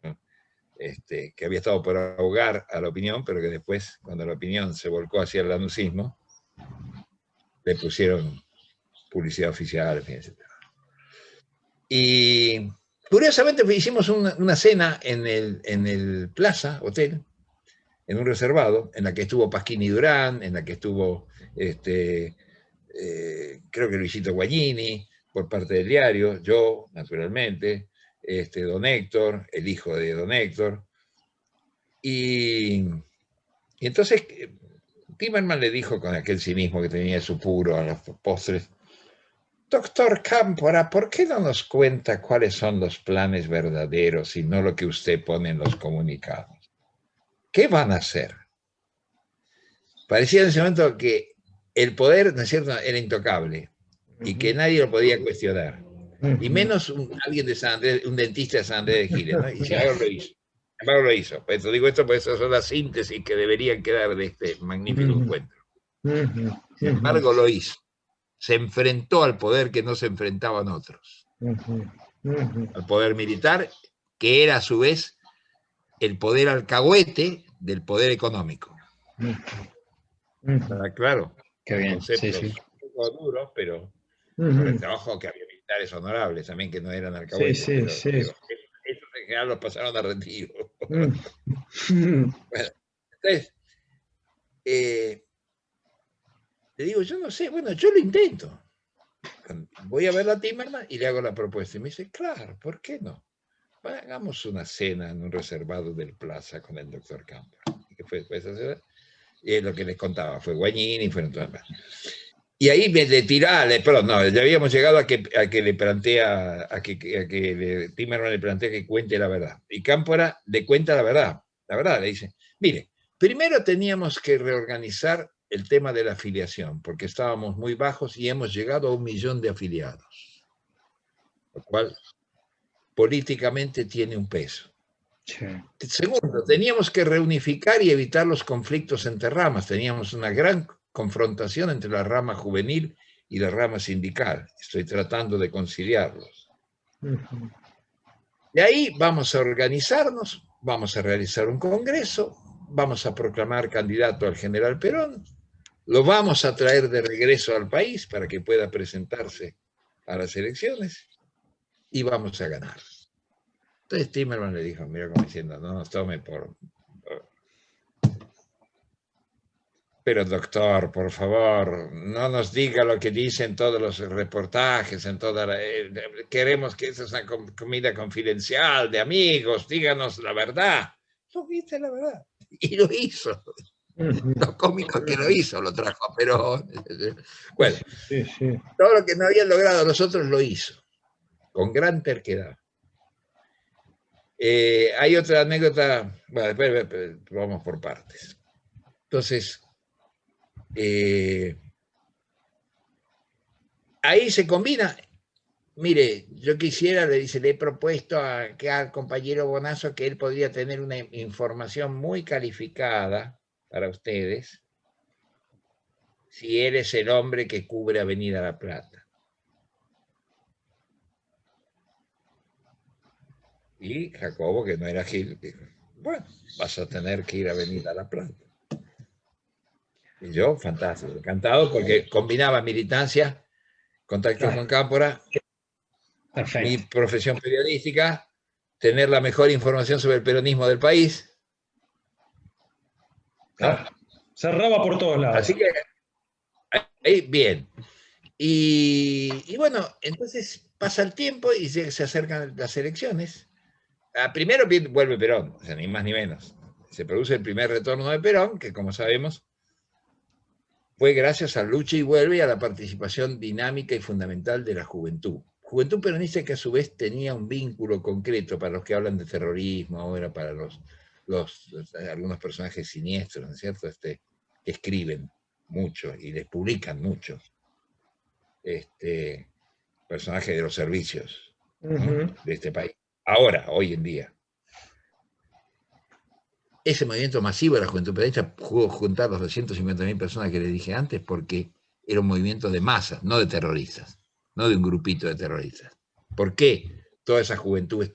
había estado por ahogar a La Opinión, pero que después, cuando La Opinión se volcó hacia el lanucismo, le pusieron publicidad oficial, etc. Y curiosamente hicimos una cena en el Plaza Hotel, en un reservado, en la que estuvo Pasquini Durán, en la que estuvo, creo que Luisito Guagnini, por parte del diario, yo, naturalmente, don Héctor, el hijo de don Héctor. Y entonces Timerman le dijo con aquel cinismo que tenía su puro a los postres, doctor Cámpora, ¿por qué no nos cuenta cuáles son los planes verdaderos y no lo que usted pone en los comunicados? ¿Qué van a hacer? Parecía en ese momento que el poder, ¿no es cierto?, era intocable y que nadie lo podía cuestionar. Y menos alguien de San Andrés, un dentista de San Andrés de Giles, ¿no? Y sin embargo lo hizo. Sin embargo lo hizo. Por eso digo esto, porque esas son las síntesis que deberían quedar de este magnífico encuentro. Sin embargo lo hizo. Se enfrentó al poder que no se enfrentaban otros. al poder militar, que era a su vez el poder alcahuete del poder económico. ¿Está claro? Qué bien, Conceptos sí. un poco duros, pero por el trabajo que había militares honorables también que no eran alcahuetes, Sí. pero digo, esos en general los pasaron a retiro. Bueno, entonces, le digo, yo no sé, bueno, yo lo intento. Voy a ver a Timerman y le hago la propuesta. Y me dice, claro, ¿por qué no? Hagamos una cena en un reservado del Plaza con el doctor Campos. ¿Qué fue esa cena? Y lo que les contaba fue Guagnini, fueron todas más. Y ahí me le tiraba, perdón, no, ya habíamos llegado a que le plantea, Timerman le plantea que cuente la verdad. Y Cámpora le cuenta la verdad, le dice, mire, primero teníamos que reorganizar el tema de la afiliación, porque estábamos muy bajos y hemos llegado a 1 millón de afiliados, lo cual políticamente tiene un peso. Sí. Segundo, teníamos que reunificar y evitar los conflictos entre ramas. Teníamos una gran confrontación entre la rama juvenil y la rama sindical. Estoy tratando de conciliarlos. De ahí vamos a organizarnos, vamos a realizar un congreso, vamos a proclamar candidato al general Perón, lo vamos a traer de regreso al país para que pueda presentarse a las elecciones y vamos a ganar. Entonces Timerman le dijo, mira como diciendo, no nos tome por... Pero doctor, por favor, no nos diga lo que dicen todos los reportajes, queremos que esa es una comida confidencial de amigos, díganos la verdad. No viste la verdad. Y lo hizo. Lo cómico que lo hizo, lo trajo, pero bueno, todo lo que no habían logrado nosotros lo hizo, con gran terquedad. Hay otra anécdota, bueno, después vamos por partes. Entonces, ahí se combina. Mire, yo quisiera, le he propuesto al compañero Bonazo que él podría tener una información muy calificada para ustedes si él es el hombre que cubre Avenida La Plata. Y Jacobo, que no era Gil, dijo, bueno, vas a tener que ir a Avenida La Plata. Y yo, fantástico, encantado, porque combinaba militancia, contacto con Cámpora, mi profesión periodística, tener la mejor información sobre el peronismo del país. ¿No? Cerraba por todos lados. Así que, ahí, bien. Y bueno, entonces pasa el tiempo y se acercan las elecciones. Primero vuelve Perón, o sea, ni más ni menos. Se produce el primer retorno de Perón, que como sabemos, fue gracias a lucha y vuelve y a la participación dinámica y fundamental de la juventud. Juventud peronista que a su vez tenía un vínculo concreto para los que hablan de terrorismo, ahora para algunos personajes siniestros, ¿no es cierto? Que escriben mucho y les publican mucho. Personajes de los servicios, ¿no? De este país. Ahora, hoy en día. Ese movimiento masivo de la juventud peronista pudo juntar los 250.000 personas que les dije antes porque era un movimiento de masa, no de terroristas, no de un grupito de terroristas. ¿Por qué toda esa juventud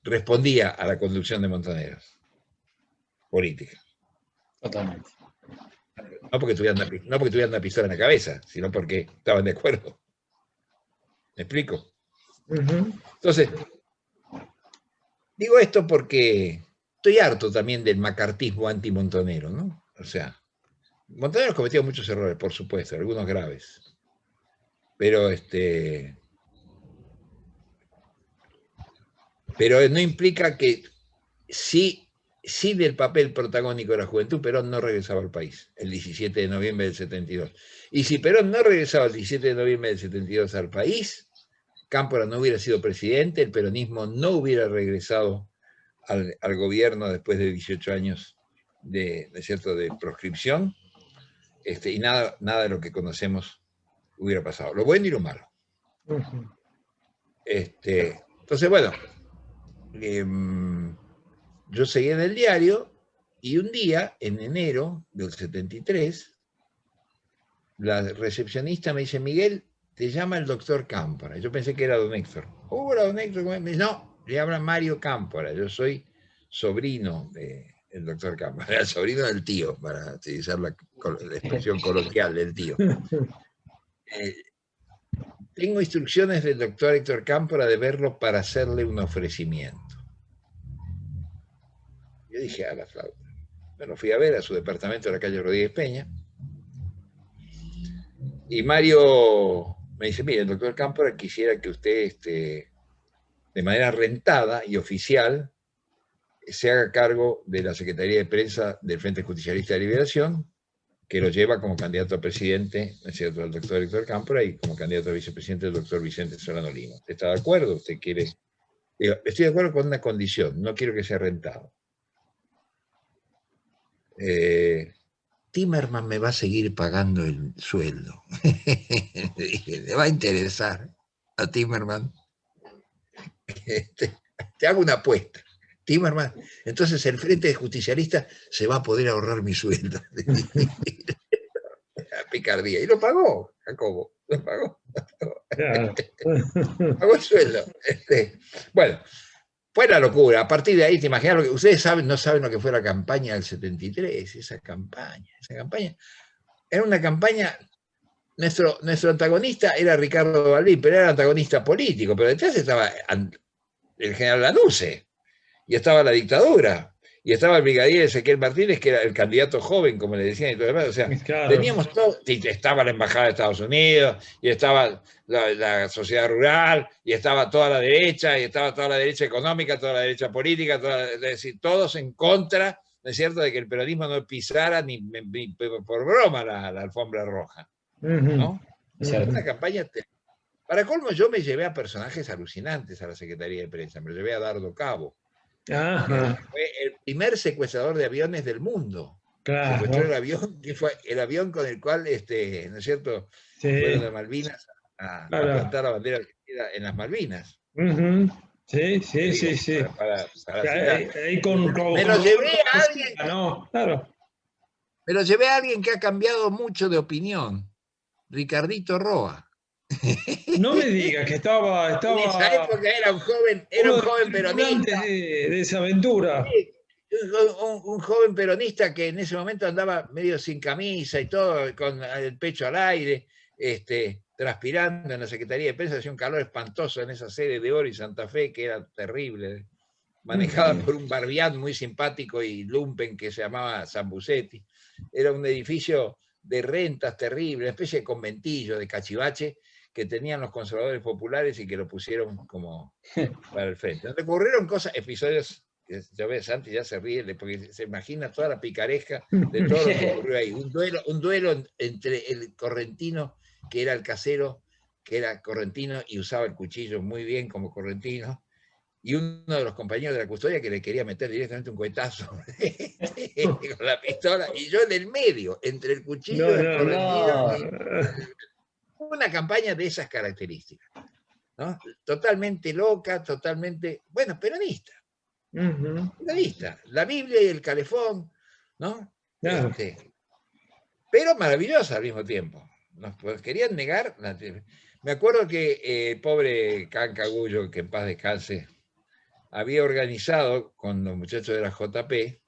respondía a la conducción de Montoneros? Política. Totalmente. No porque tuvieran una pistola en la cabeza, sino porque estaban de acuerdo. ¿Me explico? Entonces, digo esto porque estoy harto también del macartismo antimontonero, ¿no? O sea, Montoneros cometió muchos errores, por supuesto, algunos graves. Pero no implica que sí del papel protagónico de la juventud, Perón no regresaba al país el 17 de noviembre del 72. Y si Perón no regresaba el 17 de noviembre del 72 al país, Cámpora no hubiera sido presidente, el peronismo no hubiera regresado al gobierno después de 18 años de proscripción, y nada de lo que conocemos hubiera pasado, lo bueno y lo malo. Entonces, bueno, yo seguí en el diario y un día, en enero del 73, la recepcionista me dice, Miguel, te llama el doctor Cámpora. Yo pensé que era don Héctor. Hola, don Héctor. Me dice, no, le habla Mario Cámpora. Yo soy sobrino del doctor Cámpora, el sobrino del tío, para utilizar la expresión coloquial del tío. Tengo instrucciones del doctor Héctor Cámpora de verlo para hacerle un ofrecimiento. Yo dije, a la flauta. Bueno, fui a ver a su departamento de la calle Rodríguez Peña. Y Mario me dice, mire, el doctor Cámpora quisiera que usted, de manera rentada y oficial, se haga cargo de la Secretaría de Prensa del Frente Justicialista de Liberación, que lo lleva como candidato a presidente, ¿no es cierto?, el doctor Héctor Cámpora, y como candidato a vicepresidente el doctor Vicente Solano Lima. ¿Usted está de acuerdo? ¿Usted quiere? Digo, estoy de acuerdo con una condición, no quiero que sea rentado. Timerman me va a seguir pagando el sueldo. ¿Le va a interesar a Timerman? Te hago una apuesta. Timerman, entonces el Frente Justicialista se va a poder ahorrar mi sueldo. La picardía. Y lo pagó, Jacobo. Lo pagó. Pagó el sueldo. Bueno, fue la locura. A partir de ahí, te imaginas lo que. Ustedes no saben lo que fue la campaña del 73, esa campaña. Era una campaña. Nuestro antagonista era Ricardo Balbín, pero era antagonista político, pero detrás estaba el general Lanusse, y estaba la dictadura, y estaba el brigadier Ezequiel Martínez, que era el candidato joven, como le decían, y todo demás. O sea, claro, teníamos todo, y estaba la embajada de Estados Unidos, y estaba la sociedad rural, y estaba toda la derecha, y estaba toda la derecha económica, toda la derecha política, es decir, todos en contra, ¿no es cierto?, de que el peronismo no pisara ni por broma la alfombra roja, ¿no? O sea, una campaña. Para colmo, yo me llevé a personajes alucinantes a la Secretaría de Prensa. Me llevé a Dardo Cabo. Fue el primer secuestrador de aviones del mundo. Claro. Secuestró el avión, que fue el avión con el cual, ¿no es cierto?, fueron a Malvinas a plantar la bandera en las Malvinas. Sí. Me lo llevé a alguien. Claro. Me lo llevé a alguien que ha cambiado mucho de opinión. Ricardito Roa. No me digas que estaba... En esa época era un joven peronista. De esa aventura. Sí, un joven peronista que en ese momento andaba medio sin camisa y todo, con el pecho al aire, transpirando en la Secretaría de Prensa. Hacía un calor espantoso en esa sede de Oro y Santa Fe, que era terrible, manejada por un barbián muy simpático y lumpen que se llamaba Zambucetti. Era un edificio de rentas terrible, una especie de conventillo, de cachivache, que tenían los conservadores populares y que lo pusieron como para el frente. Donde ocurrieron episodios que ya ves, Santi ya se ríe, porque se imagina toda la picaresca de todo lo que ocurrió ahí. Un duelo entre el correntino, que era el casero, que era correntino y usaba el cuchillo muy bien como correntino, y uno de los compañeros de la custodia que le quería meter directamente un cohetazo con la pistola, y yo en el medio, entre el cuchillo y el correntino. Una campaña de esas características, ¿no? Totalmente loca, totalmente, bueno, peronista. Peronista. La Biblia y el calefón, ¿no? Claro. Pero maravillosa al mismo tiempo. Nos querían negar. Me acuerdo que el pobre Cancagullo, que en paz descanse, había organizado con los muchachos de la JP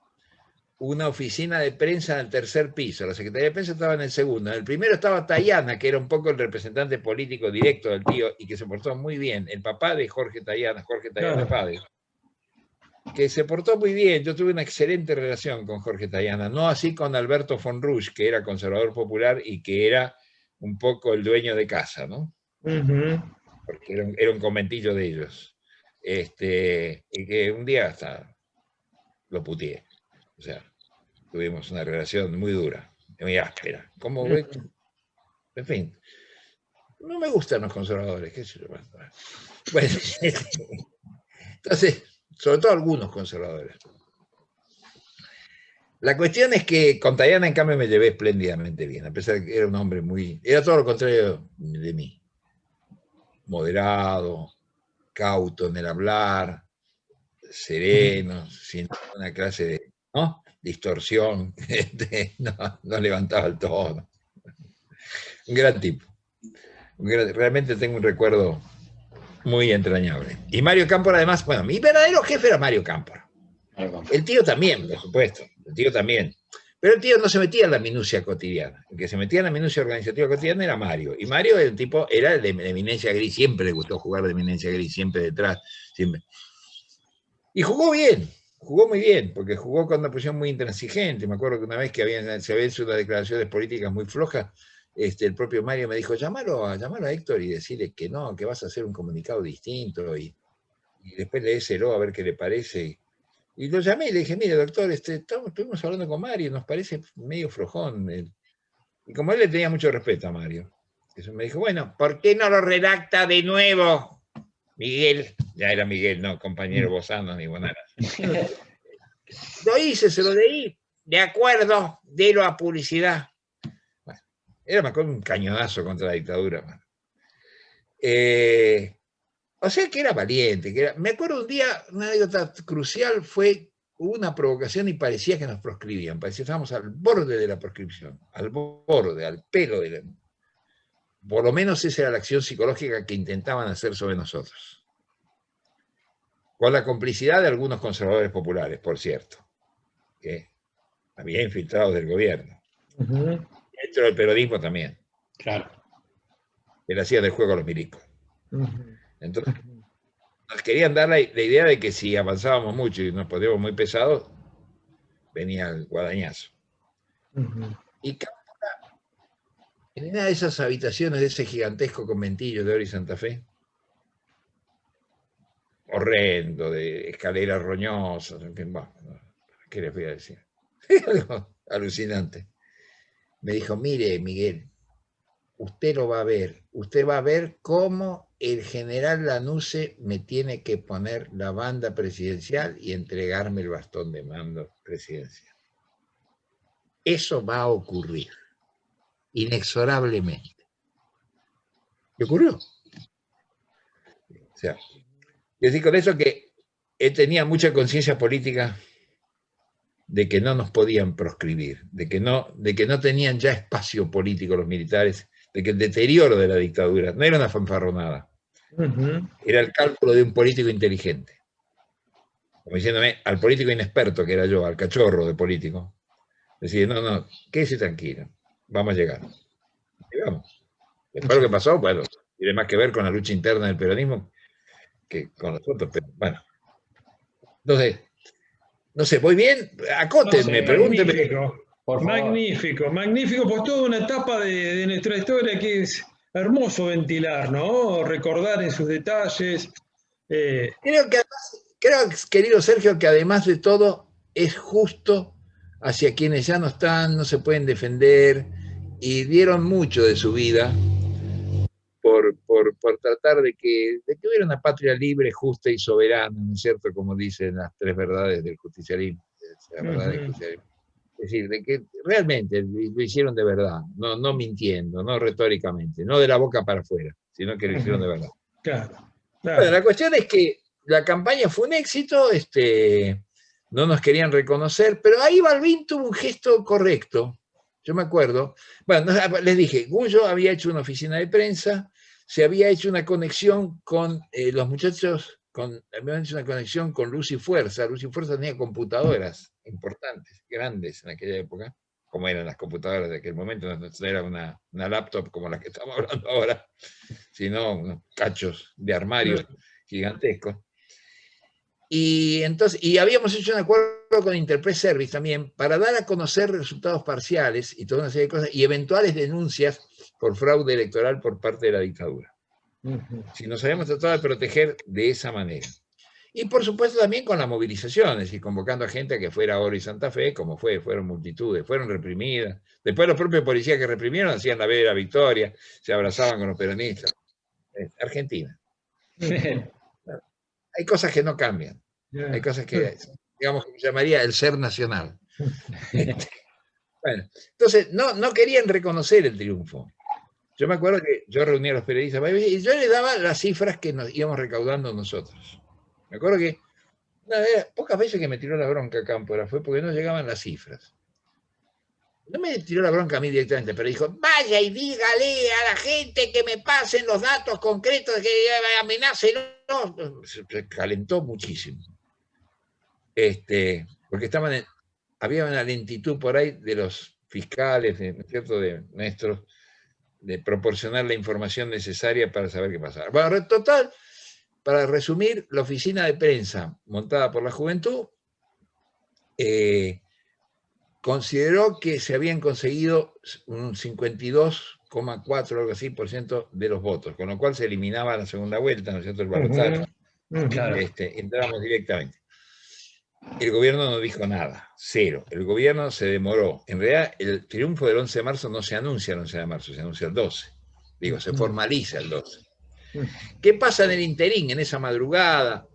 una oficina de prensa en el tercer piso. La Secretaría de Prensa estaba en el segundo. En el primero estaba Tayana, que era un poco el representante político directo del tío y que se portó muy bien. El papá de Jorge Tayana claro. Padre, que se portó muy bien. Yo tuve una excelente relación con Jorge Tayana, no así con Alberto von Rusch, que era conservador popular y que era un poco el dueño de casa, ¿no? Porque era un conventillo de ellos. Y que un día hasta lo puteé. O sea, tuvimos una relación muy dura, muy áspera. ¿Cómo ves? En fin, no me gustan los conservadores, qué sé yo. Bueno, entonces, sobre todo algunos conservadores. La cuestión es que con Tayana, en cambio, me llevé espléndidamente bien, a pesar de que era un hombre era todo lo contrario de mí. Moderado, cauto en el hablar, sereno, sin una clase de... ¿no? Distorsión, no levantaba el tono. Un gran tipo. Realmente tengo un recuerdo muy entrañable. Y Mario Cámpora, además, bueno, mi verdadero jefe era Mario Cámpora. El tío también, por supuesto, el tío también. Pero el tío no se metía en la minucia cotidiana. El que se metía en la minucia organizativa cotidiana era Mario. Y Mario, el tipo, era el de eminencia gris, siempre le gustó jugar de eminencia gris, siempre detrás, siempre. Y jugó bien, jugó muy bien, porque jugó con una posición muy intransigente. Me acuerdo que una vez que se habían hecho unas declaraciones políticas muy flojas, el propio Mario me dijo, llámalo a Héctor y decirle que no, que vas a hacer un comunicado distinto y después léeselo a ver qué le parece. Y lo llamé y le dije, mire, doctor, estuvimos hablando con Mario, nos parece medio flojón. Y como él le tenía mucho respeto a Mario, eso me dijo, bueno, ¿por qué no lo redacta de nuevo, Miguel? Ya era Miguel, no, compañero Bozano ni Bonara. Lo hice, se lo leí, de acuerdo, délo a publicidad. Bueno, era más con un cañonazo contra la dictadura. O sea que era valiente. Me acuerdo un día, una anécdota crucial fue, hubo una provocación y parecía que nos proscribían, parecía que estábamos al borde de la proscripción, al borde, al pelo de la... Por lo menos esa era la acción psicológica que intentaban hacer sobre nosotros. Con la complicidad de algunos conservadores populares, por cierto, que había infiltrados del gobierno. Dentro del peronismo también. Claro. Que le hacían del juego a los milicos. Entonces, nos querían dar la idea de que si avanzábamos mucho y nos poníamos muy pesados, venía el guadañazo. Y Cámpora, en una de esas habitaciones de ese gigantesco conventillo de Oro y Santa Fe, horrendo, de escaleras roñosas, en fin, bueno, ¿qué les voy a decir? Algo alucinante. Me dijo, mire, Miguel, usted lo va a ver cómo el general Lanusse me tiene que poner la banda presidencial y entregarme el bastón de mando presidencial. Eso va a ocurrir, inexorablemente. ¿Qué ocurrió? O sea, yo decir con eso que él tenía mucha conciencia política de que no nos podían proscribir, de que no tenían ya espacio político los militares, de que el deterioro de la dictadura no era una fanfarronada, era el cálculo de un político inteligente. Como diciéndome, al político inexperto que era yo, al cachorro de político, decir, no, quédese tranquilo, vamos a llegar. Llegamos. Después lo que pasó, bueno, tiene más que ver con la lucha interna del peronismo que con nosotros, pero bueno. Entonces, no sé, ¿voy bien? Acótenme, pregúntenme. Magnífico, pues toda una etapa de nuestra historia que es hermoso ventilar, ¿no? Recordar en sus detalles. Creo, querido Sergio, que además de todo es justo hacia quienes ya no están, no se pueden defender y dieron mucho de su vida por tratar de que hubiera una patria libre, justa y soberana, ¿no es cierto? Como dicen las tres verdades del justicialismo. La verdad del justicialismo. Es decir, de que realmente lo hicieron de verdad, no mintiendo, no retóricamente, no de la boca para afuera, sino que lo hicieron de verdad. Claro. Bueno, la cuestión es que la campaña fue un éxito, no nos querían reconocer, pero ahí Balbín tuvo un gesto correcto. Yo me acuerdo, bueno, les dije, Gullo había hecho una oficina de prensa, se había hecho una conexión con los muchachos, habían hecho una conexión con Luz y Fuerza. Luz y Fuerza tenía computadoras importantes, grandes en aquella época, como eran las computadoras de aquel momento, no era una laptop como la que estamos hablando ahora, sino unos cachos de armario gigantescos. Y habíamos hecho un acuerdo con Interpress Service también para dar a conocer resultados parciales y toda una serie de cosas y eventuales denuncias por fraude electoral por parte de la dictadura. Si nos habíamos tratado de proteger de esa manera. Y por supuesto también con las movilizaciones y convocando a gente a que fuera a Oro y Santa Fe, como fueron multitudes, fueron reprimidas. Después los propios policías que reprimieron hacían la vera victoria, se abrazaban con los peronistas. Argentina. Hay cosas que no cambian. Hay cosas que, digamos, que llamaría el ser nacional. Bueno, entonces no querían reconocer el triunfo. Yo me acuerdo que yo reunía a los periodistas y yo les daba las cifras que nos íbamos recaudando nosotros. Me acuerdo que una vez, pocas veces que me tiró la bronca Cámpora fue porque no llegaban las cifras. no me tiró la bronca a mí directamente, pero dijo, vaya y dígale a la gente que me pasen los datos concretos, que amenacen. Se calentó muchísimo. Porque había una lentitud por ahí de los fiscales, ¿no es cierto?, de nuestros, de proporcionar la información necesaria para saber qué pasaba. Bueno, total, para resumir, la oficina de prensa montada por la juventud consideró que se habían conseguido un 52,4, algo así, por ciento de los votos, con lo cual se eliminaba la segunda vuelta, ¿no es cierto?, el balotaje. Claro. Entramos directamente. El gobierno no dijo nada, cero. El gobierno se demoró. En realidad, el triunfo del 11 de marzo no se anuncia el 11 de marzo, se anuncia el 12. Digo, se formaliza el 12. ¿Qué pasa en el interín, en esa madrugada?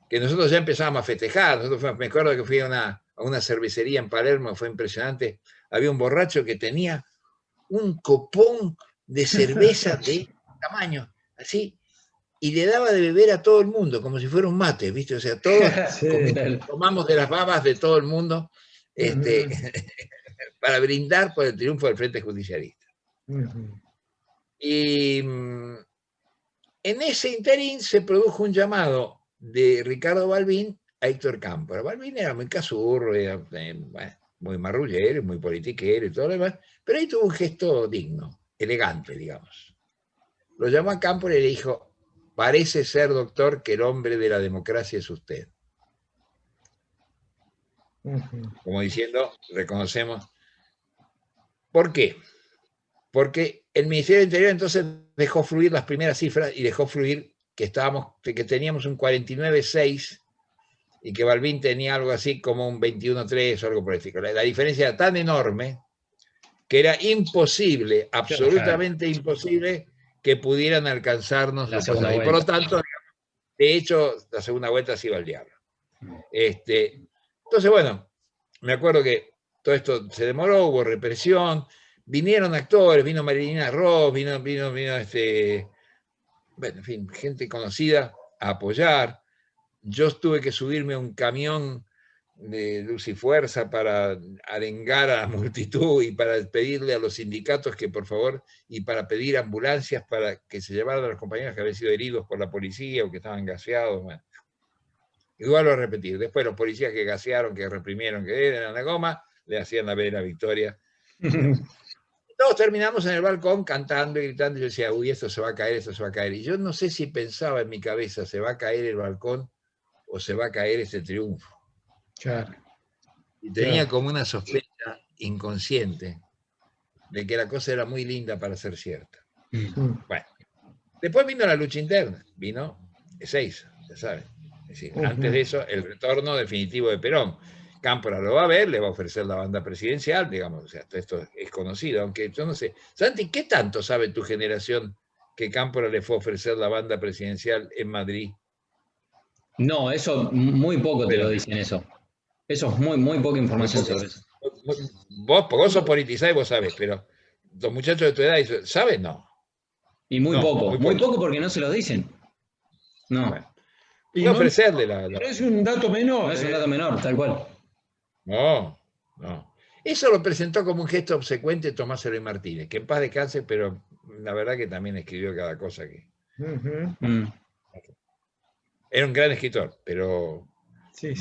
Que nosotros ya empezábamos a festejar. Me acuerdo que fui a una cervecería en Palermo, fue impresionante. Había un borracho que tenía un copón de cerveza de tamaño, así, y le daba de beber a todo el mundo, como si fuera un mate, ¿viste? O sea, todos tomamos de las babas de todo el mundo para brindar por el triunfo del Frente Justicialista. Y en ese interín se produjo un llamado de Ricardo Balbín a Héctor Cámpora. Balbín era muy casurro, era muy marrullero, muy politiquero y todo lo demás, pero ahí tuvo un gesto digno, elegante, digamos. Lo llamó a Cámpora y le dijo, parece ser, doctor, que el hombre de la democracia es usted. Como diciendo, reconocemos. ¿Por qué? Porque el Ministerio del Interior entonces dejó fluir las primeras cifras y dejó fluir que teníamos un 49,6 y que Balbín tenía algo así como un 21,3 o algo por el estilo. La diferencia era tan enorme que era imposible, absolutamente imposible, que pudieran alcanzarnos la segunda vuelta. Y por lo tanto, de hecho, la segunda vuelta se iba al diablo. Entonces, bueno, me acuerdo que todo esto se demoró, hubo represión, vinieron actores, vino Marilina Ross, vino bueno, en fin, gente conocida a apoyar. Yo tuve que subirme a un camión de Luz y Fuerza para arengar a la multitud y para pedirle a los sindicatos que por favor, y para pedir ambulancias para que se llevaran a los compañeros que habían sido heridos por la policía o que estaban gaseados. Bueno. Igual lo a repetir. Después los policías que gasearon, que reprimieron, que eran la goma, le hacían la vera victoria. Todos terminamos en el balcón cantando y gritando. Y yo decía, uy, esto se va a caer, esto se va a caer. Y yo no sé si pensaba en mi cabeza, ¿se va a caer el balcón o se va a caer este triunfo? Claro. Y tenía como una sospecha inconsciente de que la cosa era muy linda para ser cierta. Bueno, después vino la lucha interna, vino Ezeiza, ya saben. Es decir, antes de eso, el retorno definitivo de Perón. Cámpora lo va a ver, le va a ofrecer la banda presidencial, digamos, o sea, esto es conocido, aunque yo no sé. Santi, ¿qué tanto sabe tu generación que Cámpora le fue a ofrecer la banda presidencial en Madrid? No, eso muy poco te lo dicen eso. Eso es muy poca información sobre eso. Vos sos politizado y vos sabés, pero los muchachos de tu edad, ¿saben? No. Y muy poco porque no se lo dicen. No. Bueno. Y ofrecerle la... No es un dato menor. No es un dato menor, tal cual. No. Eso lo presentó como un gesto obsecuente Tomás Eloy Martínez, que en paz descanse, pero la verdad que también escribió cada cosa que... Era un gran escritor, pero... Sí.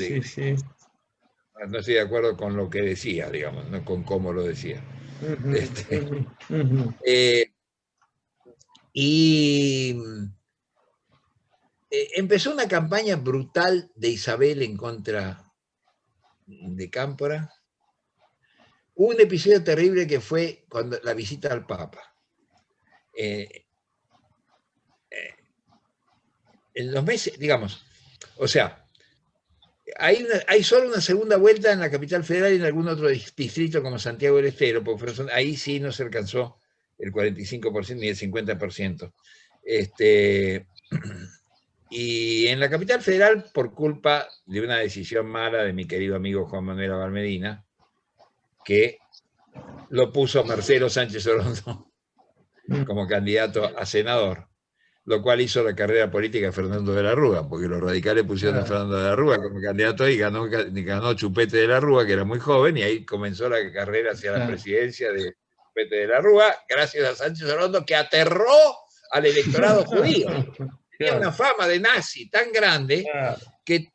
No estoy de acuerdo con lo que decía, digamos, no con cómo lo decía. Empezó una campaña brutal de Isabel en contra de Cámpora. Hubo un episodio terrible que fue cuando la visita al Papa. En los meses, digamos, o sea, hay solo una segunda vuelta en la capital federal y en algún otro distrito como Santiago del Estero, porque ahí sí no se alcanzó el 45% ni el 50%. Y en la capital federal, por culpa de una decisión mala de mi querido amigo Juan Manuel Abal Medina, que lo puso Marcelo Sánchez Orozco como candidato a senador, lo cual hizo la carrera política de Fernando de la Rúa, porque los radicales pusieron a Fernando de la Rúa como candidato y ganó Chupete de la Rúa, que era muy joven, y ahí comenzó la carrera hacia la presidencia de Chupete de la Rúa, gracias a Sánchez Orondo, que aterró al electorado judío. Tenía una fama de nazi tan grande que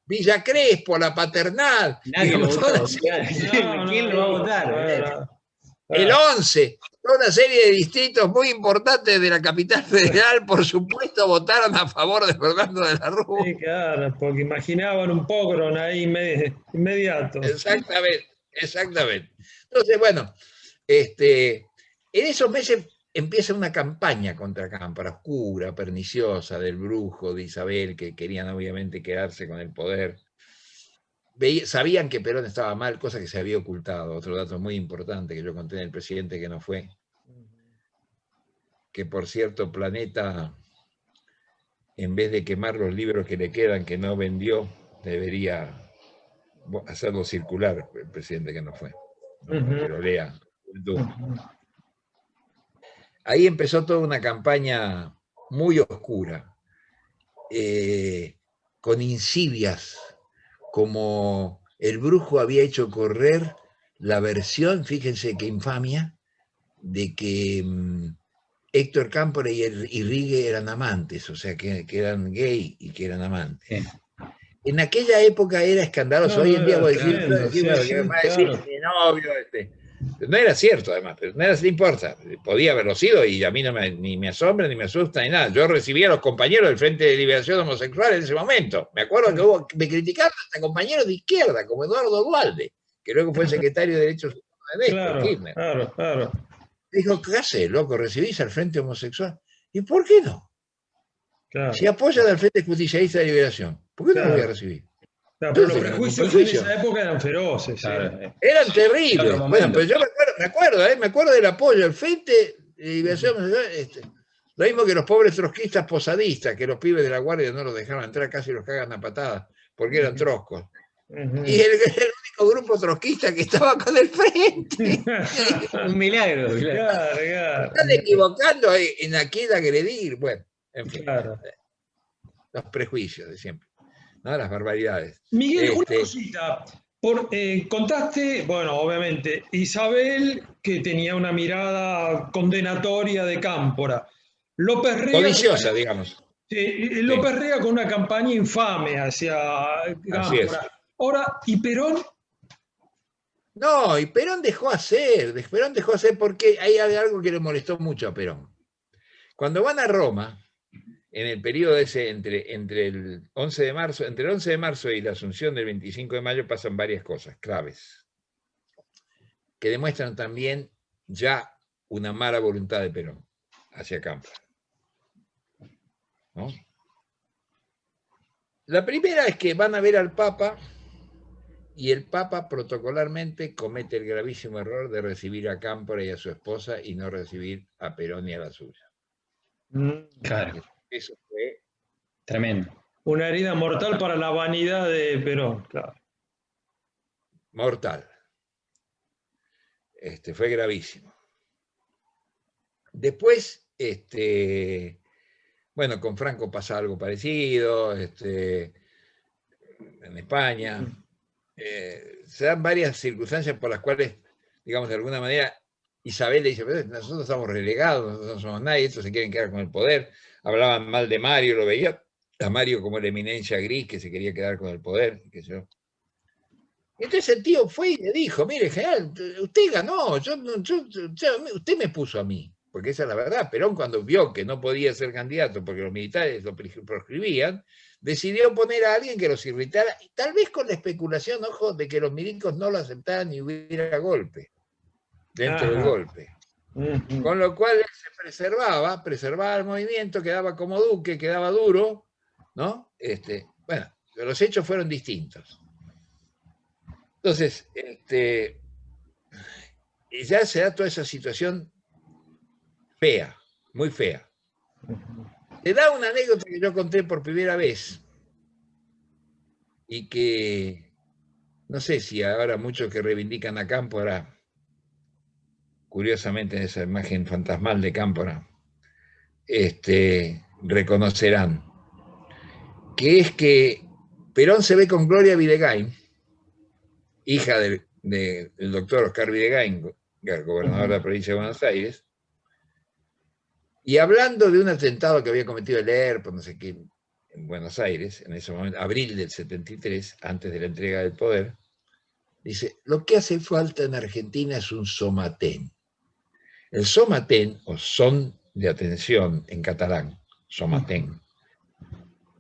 Villa Crespo, la Paternal. Nadie lo votó. ¿Quién lo va a votar? El 11, toda una serie de distritos muy importantes de la capital federal, por supuesto, votaron a favor de Fernando de la Rúa. Sí, claro, porque imaginaban un pogrom ahí inmediato. Exactamente, exactamente. Entonces, bueno, en esos meses empieza una campaña contra Cámpora, oscura, perniciosa, del brujo, de Isabel, que querían obviamente quedarse con el poder. Sabían que Perón estaba mal, cosa que se había ocultado. Otro dato muy importante que yo conté en El presidente que no fue. Que por cierto, Planeta, en vez de quemar los libros que le quedan, que no vendió, debería hacerlo circular, el presidente que no fue. ¿No? Que lo lea. Ahí empezó toda una campaña muy oscura, con insidias, como el brujo había hecho correr la versión, fíjense qué infamia, de que Héctor Cámpora y Rigge eran amantes, o sea, que eran gay y que eran amantes. En aquella época era escandaloso. Hoy en día vos decís, mi novio, no era cierto, además, pero no importa. Podía haberlo sido y a mí ni me asombra, ni me asusta, ni nada. Yo recibía a los compañeros del Frente de Liberación Homosexual en ese momento. Me acuerdo que me criticaron hasta compañeros de izquierda, como Eduardo Duhalde, que luego fue secretario de Derechos Humanos de Kirchner. Claro. Dijo, ¿qué haces, loco? ¿Recibís al Frente Homosexual? ¿Y por qué no? Claro. Si apoyan al Frente Justicialista de Liberación, ¿por qué no lo voy a recibir? Claro, pero los prejuicios en esa época eran feroces. Claro. Eran terribles. Bueno, pero yo me acuerdo del apoyo al Frente de Liberación. Lo mismo que los pobres trotskistas posadistas, que los pibes de la Guardia no los dejaban entrar, casi los cagan a patadas, porque eran troscos. Y el único grupo trotskista que estaba con el Frente. Un milagro. Claro. Están equivocando en a quién agredir. Bueno, en fin. Claro. Los prejuicios de siempre. ¿No? Las barbaridades. Miguel, una cosita. Contaste, bueno, obviamente, Isabel, que tenía una mirada condenatoria de Cámpora. López Rega. Codiciosa, digamos. Sí, López Rega con una campaña infame hacia Cámpora. Ahora, ¿y Perón? No, y Perón dejó hacer porque hay algo que le molestó mucho a Perón. Cuando van a Roma, en el periodo ese, entre el 11 de marzo y la Asunción del 25 de mayo pasan varias cosas claves, que demuestran también ya una mala voluntad de Perón hacia Cámpora, ¿no? La primera es que van a ver al Papa y el Papa protocolarmente comete el gravísimo error de recibir a Cámpora y a su esposa y no recibir a Perón y a la suya. Claro. Eso fue tremendo. Una herida mortal para la vanidad de Perón, claro. Mortal. Fue gravísimo. Después, bueno, con Franco pasa algo parecido, en España. Se dan varias circunstancias por las cuales, digamos, de alguna manera, Isabel le dice, nosotros estamos relegados, nosotros no somos nadie, estos se quieren quedar con el poder. Hablaban mal de Mario, lo veía a Mario como la eminencia gris que se quería quedar con el poder. Entonces el tío fue y le dijo, mire, general, usted ganó, usted me puso a mí, porque esa es la verdad. Perón, cuando vio que no podía ser candidato porque los militares lo proscribían, decidió poner a alguien que los irritara, tal vez con la especulación, ojo, de que los milicos no lo aceptaran y hubiera golpe, dentro del golpe. Con lo cual él se preservaba el movimiento, quedaba como duque, quedaba duro, ¿no? Bueno, los hechos fueron distintos. Entonces, ya se da toda esa situación fea, muy fea. Te da una anécdota que yo conté por primera vez y que no sé si ahora muchos que reivindican a Cámpora, curiosamente en esa imagen fantasmal de Cámpora, reconocerán, que es que Perón se ve con Gloria Videgain, hija del doctor Oscar Videgain, gobernador de la provincia de Buenos Aires, y hablando de un atentado que había cometido el ERP, no sé qué, en Buenos Aires, en ese momento, abril del 73, antes de la entrega del poder, dice, lo que hace falta en Argentina es un somatén. El somatén, o son de atención en catalán, somatén,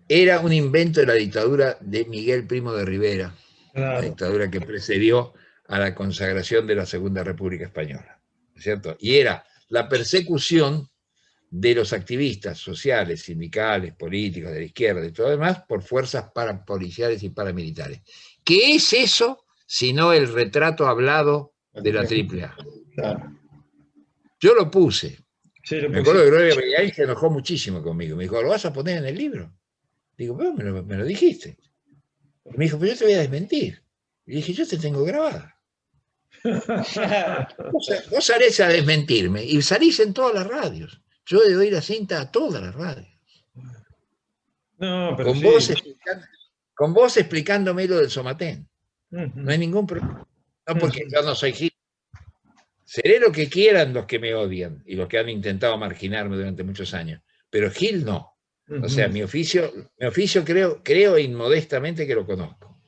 era un invento de la dictadura de Miguel Primo de Rivera, la dictadura que precedió a la consagración de la Segunda República Española, ¿cierto? Y era la persecución de los activistas sociales, sindicales, políticos, de la izquierda y todo lo demás, por fuerzas parapoliciales y paramilitares. ¿Qué es eso sino el retrato hablado de la AAA? Claro. Yo lo puse. Sí, me acuerdo que Gloria Videgain se enojó muchísimo conmigo. Me dijo, ¿lo vas a poner en el libro? Digo, pero me lo dijiste. Y me dijo, pero yo te voy a desmentir. Y dije, yo te tengo grabada. Vos salís a desmentirme y salís en todas las radios. Yo le doy la cinta a todas las radios. No, pero con vos explicándome lo del somatén. No hay ningún problema. No, porque yo no soy Gil. Seré lo que quieran los que me odian y los que han intentado marginarme durante muchos años. Pero Gil no. O sea, mi oficio creo inmodestamente que lo conozco.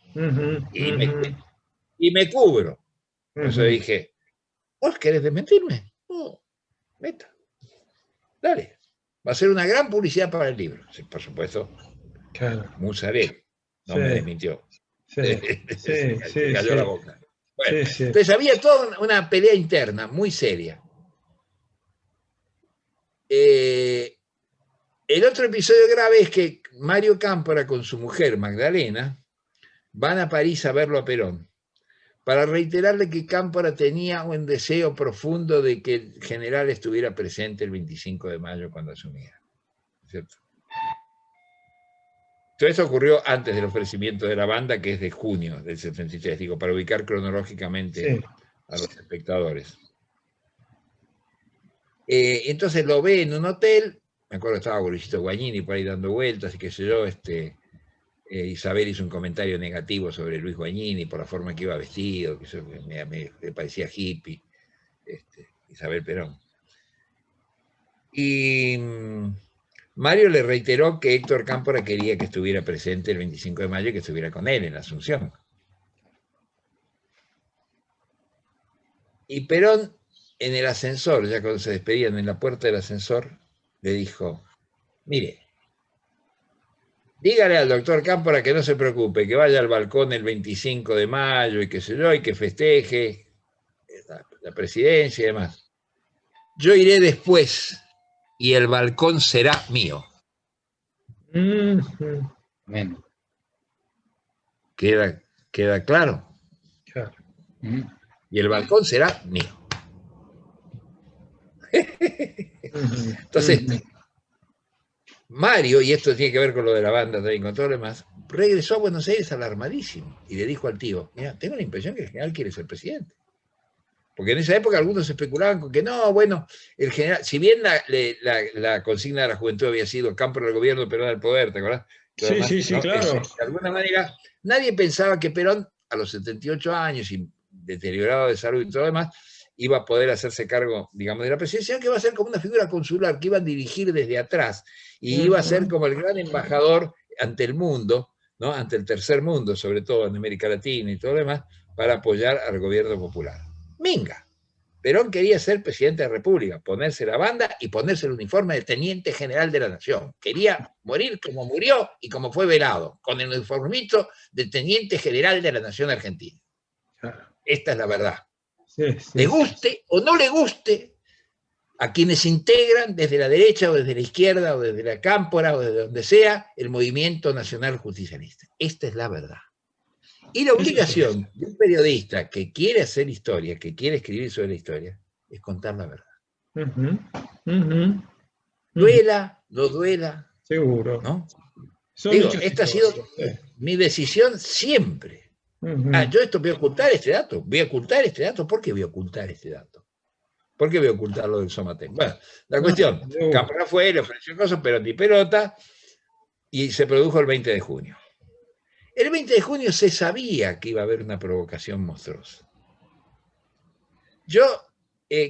Y me cubro. Por eso dije, ¿vos querés desmentirme? No, neta. Dale. Va a ser una gran publicidad para el libro. Sí, por supuesto. Claro. Musaré no me desmintió. Sí, cayó la boca. Bueno, entonces había toda una pelea interna muy seria. El otro episodio grave es que Mario Cámpora con su mujer Magdalena van a París a verlo a Perón para reiterarle que Cámpora tenía un deseo profundo de que el general estuviera presente el 25 de mayo cuando asumiera. ¿Cierto? Todo esto ocurrió antes del ofrecimiento de la banda, que es de junio del 73, digo, para ubicar cronológicamente a los espectadores. Entonces lo ve en un hotel, me acuerdo que estaba Luisito Guagnini por ahí dando vueltas y qué sé yo, Isabel hizo un comentario negativo sobre Luis Guagnini por la forma que iba vestido, que me parecía hippie, Isabel Perón. Y Mario le reiteró que Héctor Cámpora quería que estuviera presente el 25 de mayo y que estuviera con él en la Asunción. Y Perón, en el ascensor, ya cuando se despedían en la puerta del ascensor, le dijo, mire, dígale al doctor Cámpora que no se preocupe, que vaya al balcón el 25 de mayo y qué sé yo, y que festeje la presidencia y demás. Yo iré después y el balcón será mío. Bueno. ¿Queda claro? Claro. Y el balcón será mío. Entonces, Mario, y esto tiene que ver con lo de la banda también, con todo lo demás, regresó a Buenos Aires alarmadísimo y le dijo al tío, mira, tengo la impresión que el general quiere ser presidente. Porque en esa época algunos especulaban con que no, bueno, el general, si bien la consigna de la juventud había sido Cámpora al gobierno, Perón al poder, ¿te acordás? Sí, ¿no? claro. De alguna manera, nadie pensaba que Perón, a los 78 años y deteriorado de salud y todo lo demás, iba a poder hacerse cargo, digamos, de la presidencia, sino que iba a ser como una figura consular, que iba a dirigir desde atrás, y iba a ser como el gran embajador ante el mundo, ¿no? Ante el tercer mundo, sobre todo en América Latina y todo lo demás, para apoyar al gobierno popular. Minga. Perón quería ser presidente de la República, ponerse la banda y ponerse el uniforme de teniente general de la nación. Quería morir como murió y como fue velado, con el uniformito de teniente general de la nación argentina. Esta es la verdad. Le guste o no le guste a quienes integran desde la derecha o desde la izquierda o desde la Cámpora o desde donde sea el movimiento nacional justicialista. Esta es la verdad. Y la obligación de un periodista que quiere hacer historia, que quiere escribir sobre la historia, es contar la verdad. Duela, no duela. Seguro. ¿No? Digo, esta ha sido mi decisión siempre. Yo voy a ocultar este dato. ¿Por qué voy a ocultar este dato? ¿Por qué voy a ocultar lo del Somatec? Bueno, la cuestión, Cámpora fue, le ofreció cosas, pero ni pelota, y se produjo el 20 de junio. El 20 de junio se sabía que iba a haber una provocación monstruosa.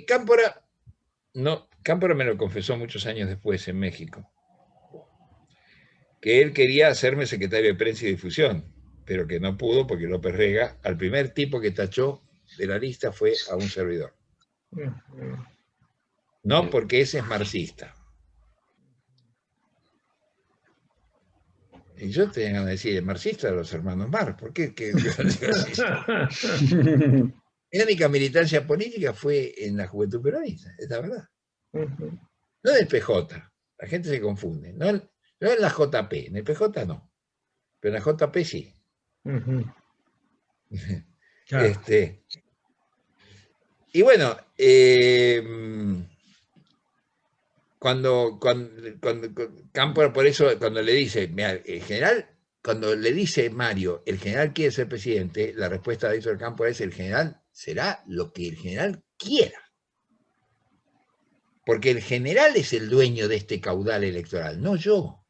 Cámpora me lo confesó muchos años después en México, que él quería hacerme secretario de prensa y difusión, pero que no pudo porque López Rega, al primer tipo que tachó de la lista fue a un servidor. No porque ese es marxista. Y yo tenía ganas de decir, marxista de los hermanos Marx. ¿Por qué? Mi única militancia política fue en la Juventud Peronista, es la verdad. No en el PJ, la gente se confunde. No en la JP, en el PJ no. Pero en la JP sí. Claro. Y bueno, cuando Cámpora, por eso, cuando le dice, el general, cuando le dice Mario, el general quiere ser presidente, la respuesta de Héctor Cámpora es: el general será lo que el general quiera. Porque el general es el dueño de este caudal electoral, no yo.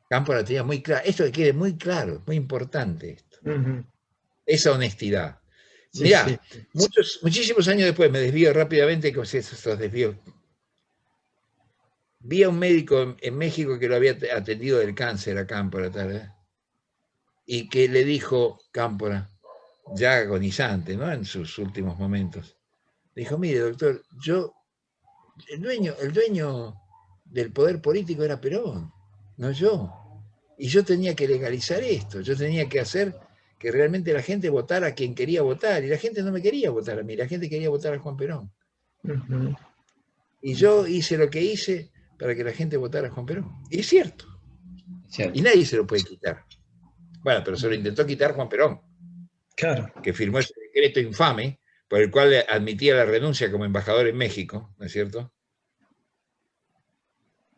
Cámpora tenía muy claro, esto que quede muy claro, muy importante esto. Esa honestidad. Sí, mirá, sí. Muchísimos años después, me desvío rápidamente con esos desvíos. Vi a un médico en México que lo había atendido del cáncer a Cámpora, tal vez, y que le dijo, Cámpora, ya agonizante, ¿no?, en sus últimos momentos, dijo: mire, doctor, el dueño del poder político era Perón, no yo. Y yo tenía que legalizar esto, yo tenía que hacer que realmente la gente votara a quien quería votar, y la gente no me quería votar a mí, la gente quería votar a Juan Perón. Y yo hice lo que hice para que la gente votara a Juan Perón. Y es cierto. Y nadie se lo puede quitar. Bueno, pero se lo intentó quitar Juan Perón. Claro. Que firmó ese decreto infame por el cual admitía la renuncia como embajador en México, ¿no es cierto?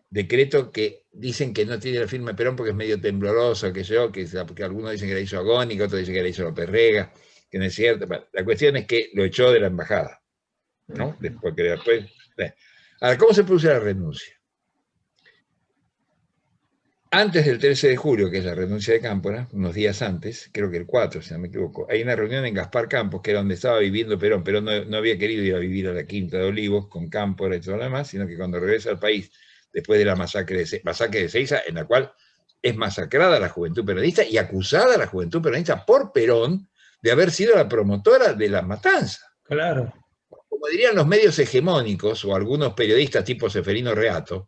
Decreto que dicen que no tiene la firma de Perón porque es medio tembloroso, que algunos dicen que la hizo Agónica, otros dicen que la hizo López Rega, que no es cierto. Bueno, la cuestión es que lo echó de la embajada, ¿no? Porque después... Ahora, ¿cómo se produce la renuncia? Antes del 13 de julio, que es la renuncia de Cámpora, unos días antes, creo que el 4, si no me equivoco, hay una reunión en Gaspar Campos, que era donde estaba viviendo Perón. Perón no había querido ir a vivir a la Quinta de Olivos con Cámpora y todo lo demás, sino que cuando regresa al país, después de la masacre de Seiza, en la cual es masacrada la Juventud Peronista y acusada la Juventud Peronista por Perón de haber sido la promotora de la matanza. Claro. Como dirían los medios hegemónicos o algunos periodistas tipo Seferino Reato,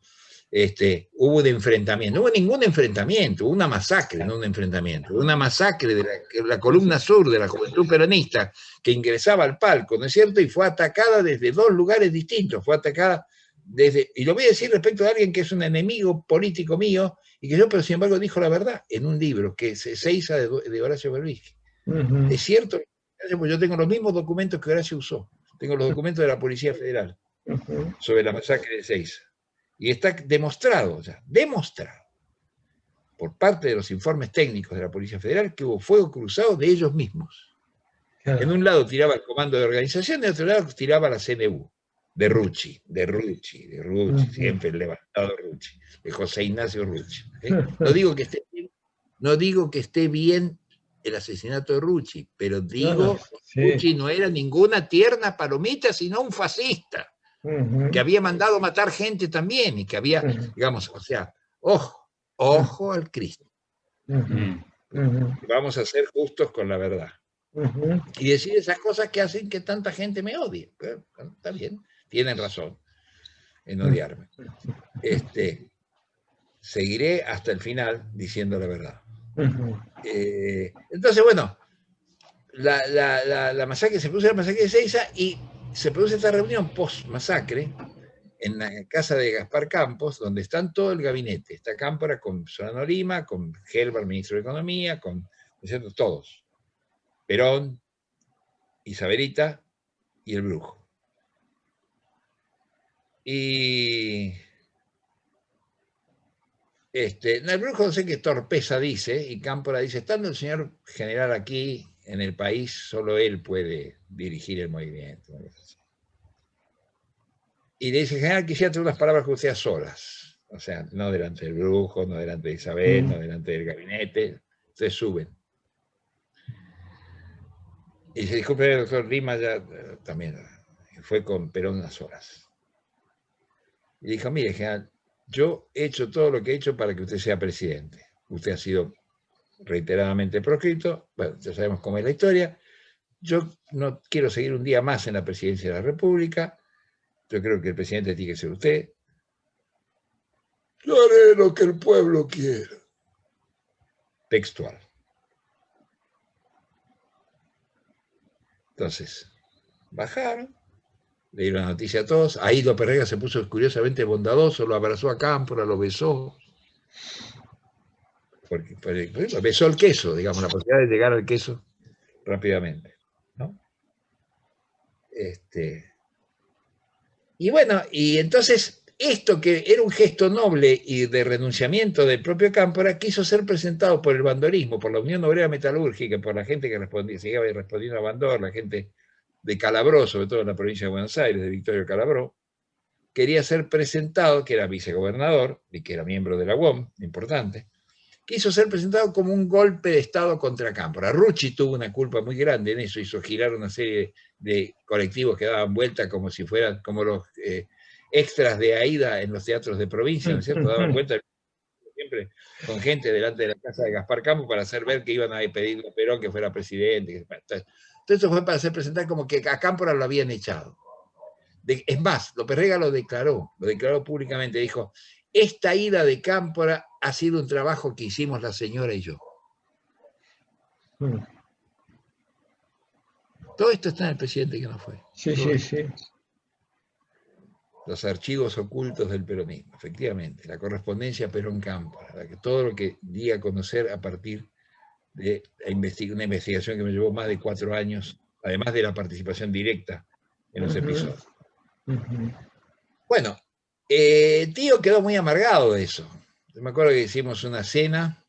hubo un enfrentamiento. No hubo ningún enfrentamiento, hubo una masacre, no un enfrentamiento. Una masacre de la columna sur de la Juventud Peronista que ingresaba al palco, ¿no es cierto? Y fue atacada desde dos lugares distintos. Fue atacada desde, y lo voy a decir respecto a alguien que es un enemigo político mío, y que yo, pero sin embargo, dijo la verdad en un libro, que es Seiza de Horacio Berbisky. Es cierto, yo tengo los mismos documentos que Horacio usó. Tengo los documentos de la Policía Federal sobre la masacre de Seiza. Y está demostrado, por parte de los informes técnicos de la Policía Federal, que hubo fuego cruzado de ellos mismos. Claro. En un lado tiraba el Comando de Organización, y en otro lado tiraba la CNU, de Rucci, siempre el levantado Rucci, de José Ignacio Rucci. No digo que esté bien el asesinato de Rucci, pero digo, Rucci no era ninguna tierna palomita, sino un fascista, que había mandado matar gente también, y que había, digamos, o sea, ojo al Cristo. Vamos a ser justos con la verdad. Y decir esas cosas que hacen que tanta gente me odie. Pero, está bien, tienen razón en odiarme. Seguiré hasta el final diciendo la verdad. Entonces, bueno, la masacre, se produce la masacre de Seiza, y se produce esta reunión post-masacre en la casa de Gaspar Campos, donde están todo el gabinete. Está Cámpora con Solano Lima, con Gelbar, ministro de Economía, con todos. Perón, Isabelita y el Brujo. Y el Brujo no sé qué torpeza dice, y Cámpora dice: estando el señor general aquí en el país, solo él puede dirigir el movimiento. y le dice, general, quisiera tener unas palabras con usted a solas. O sea, no delante del brujo, no delante de Isabel, no delante del gabinete. Ustedes suben. Y se disculpe, el doctor Lima ya también fue con Perón unas horas. Y dijo, mire, general, yo he hecho todo lo que he hecho para que usted sea presidente. Usted ha sido reiteradamente proscrito, bueno, ya sabemos cómo es la historia. Yo no quiero seguir un día más en la presidencia de la República. Yo creo que el presidente tiene que ser usted. Yo haré lo que el pueblo quiera. Textual. Entonces, bajaron, le dieron la noticia a todos. Ahí López Rega se puso curiosamente bondadoso, lo abrazó a Cámpora, lo besó. Porque besó el queso, digamos, la posibilidad de llegar al queso rápidamente, ¿no? Y bueno, y entonces esto que era un gesto noble y de renunciamiento del propio Cámpora quiso ser presentado por el bandorismo, por la Unión Obrera Metalúrgica, por la gente que respondía, seguía respondiendo a Bandor, la gente de Calabró, sobre todo en la provincia de Buenos Aires, de Victorio Calabró, quería ser presentado, que era vicegobernador y que era miembro de la UOM, importante, quiso ser presentado como un golpe de Estado contra Cámpora. Rucci tuvo una culpa muy grande en eso, hizo girar una serie de colectivos que daban vuelta como si fueran como los extras de Aída en los teatros de provincia, ¿no es cierto? Daban vuelta siempre con gente delante de la casa de Gaspar Campos para hacer ver que iban a pedirle a Perón que fuera presidente. Entonces eso fue para hacer presentar como que a Cámpora lo habían echado. Es más, López Rega lo declaró públicamente, dijo, esta ida de Cámpora ha sido un trabajo que hicimos la señora y yo. Todo esto está en el presidente que no fue. Sí. Los archivos ocultos del peronismo, efectivamente, la correspondencia Perón-Cámpora, todo lo que di a conocer a partir de una investigación que me llevó más de 4 años, además de la participación directa en los episodios. Bueno, Tío quedó muy amargado de eso. Yo me acuerdo que hicimos una cena.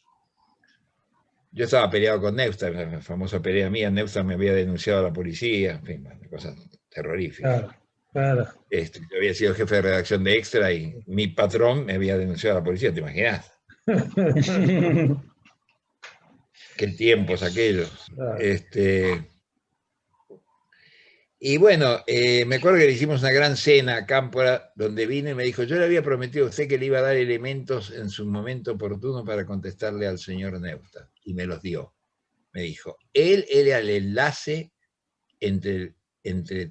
Yo estaba peleado con Neustadt, la famosa pelea mía. Neustadt me había denunciado a la policía, en fin, cosas terroríficas. Claro. Yo había sido jefe de redacción de Extra y mi patrón me había denunciado a la policía, ¿te imaginas? Qué tiempos aquellos. Claro. Y bueno, me acuerdo que le hicimos una gran cena a Cámpora, donde vino y me dijo, yo le había prometido a usted que le iba a dar elementos en su momento oportuno para contestarle al señor Neustadt, y me los dio. Me dijo, él era el enlace entre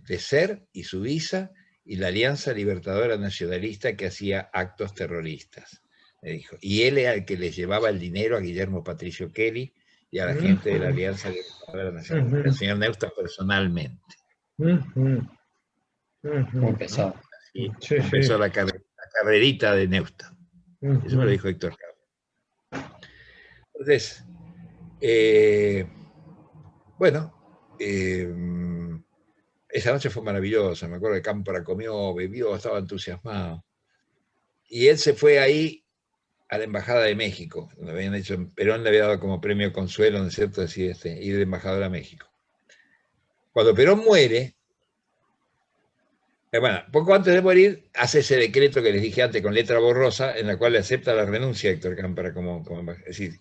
Tecer y Suiza y la Alianza Libertadora Nacionalista que hacía actos terroristas, me dijo. Y él era el que les llevaba el dinero a Guillermo Patricio Kelly y a la gente de la Alianza Libertadora Nacionalista, el señor Neustadt personalmente. Muy pesado. Y empezó la carrerita de Neustadt. Eso me lo dijo Héctor Cabo. Entonces, bueno, esa noche fue maravillosa. Me acuerdo que Cámpora comió, bebió, estaba entusiasmado. Y él se fue ahí a la Embajada de México, donde habían hecho, Perón le había dado como premio Consuelo, ¿no es cierto?, decir, ir de embajador a México. Cuando Perón muere, bueno, poco antes de morir, hace ese decreto que les dije antes con letra borrosa, en la cual le acepta la renuncia a Héctor Cámpora como embajador. Es decir,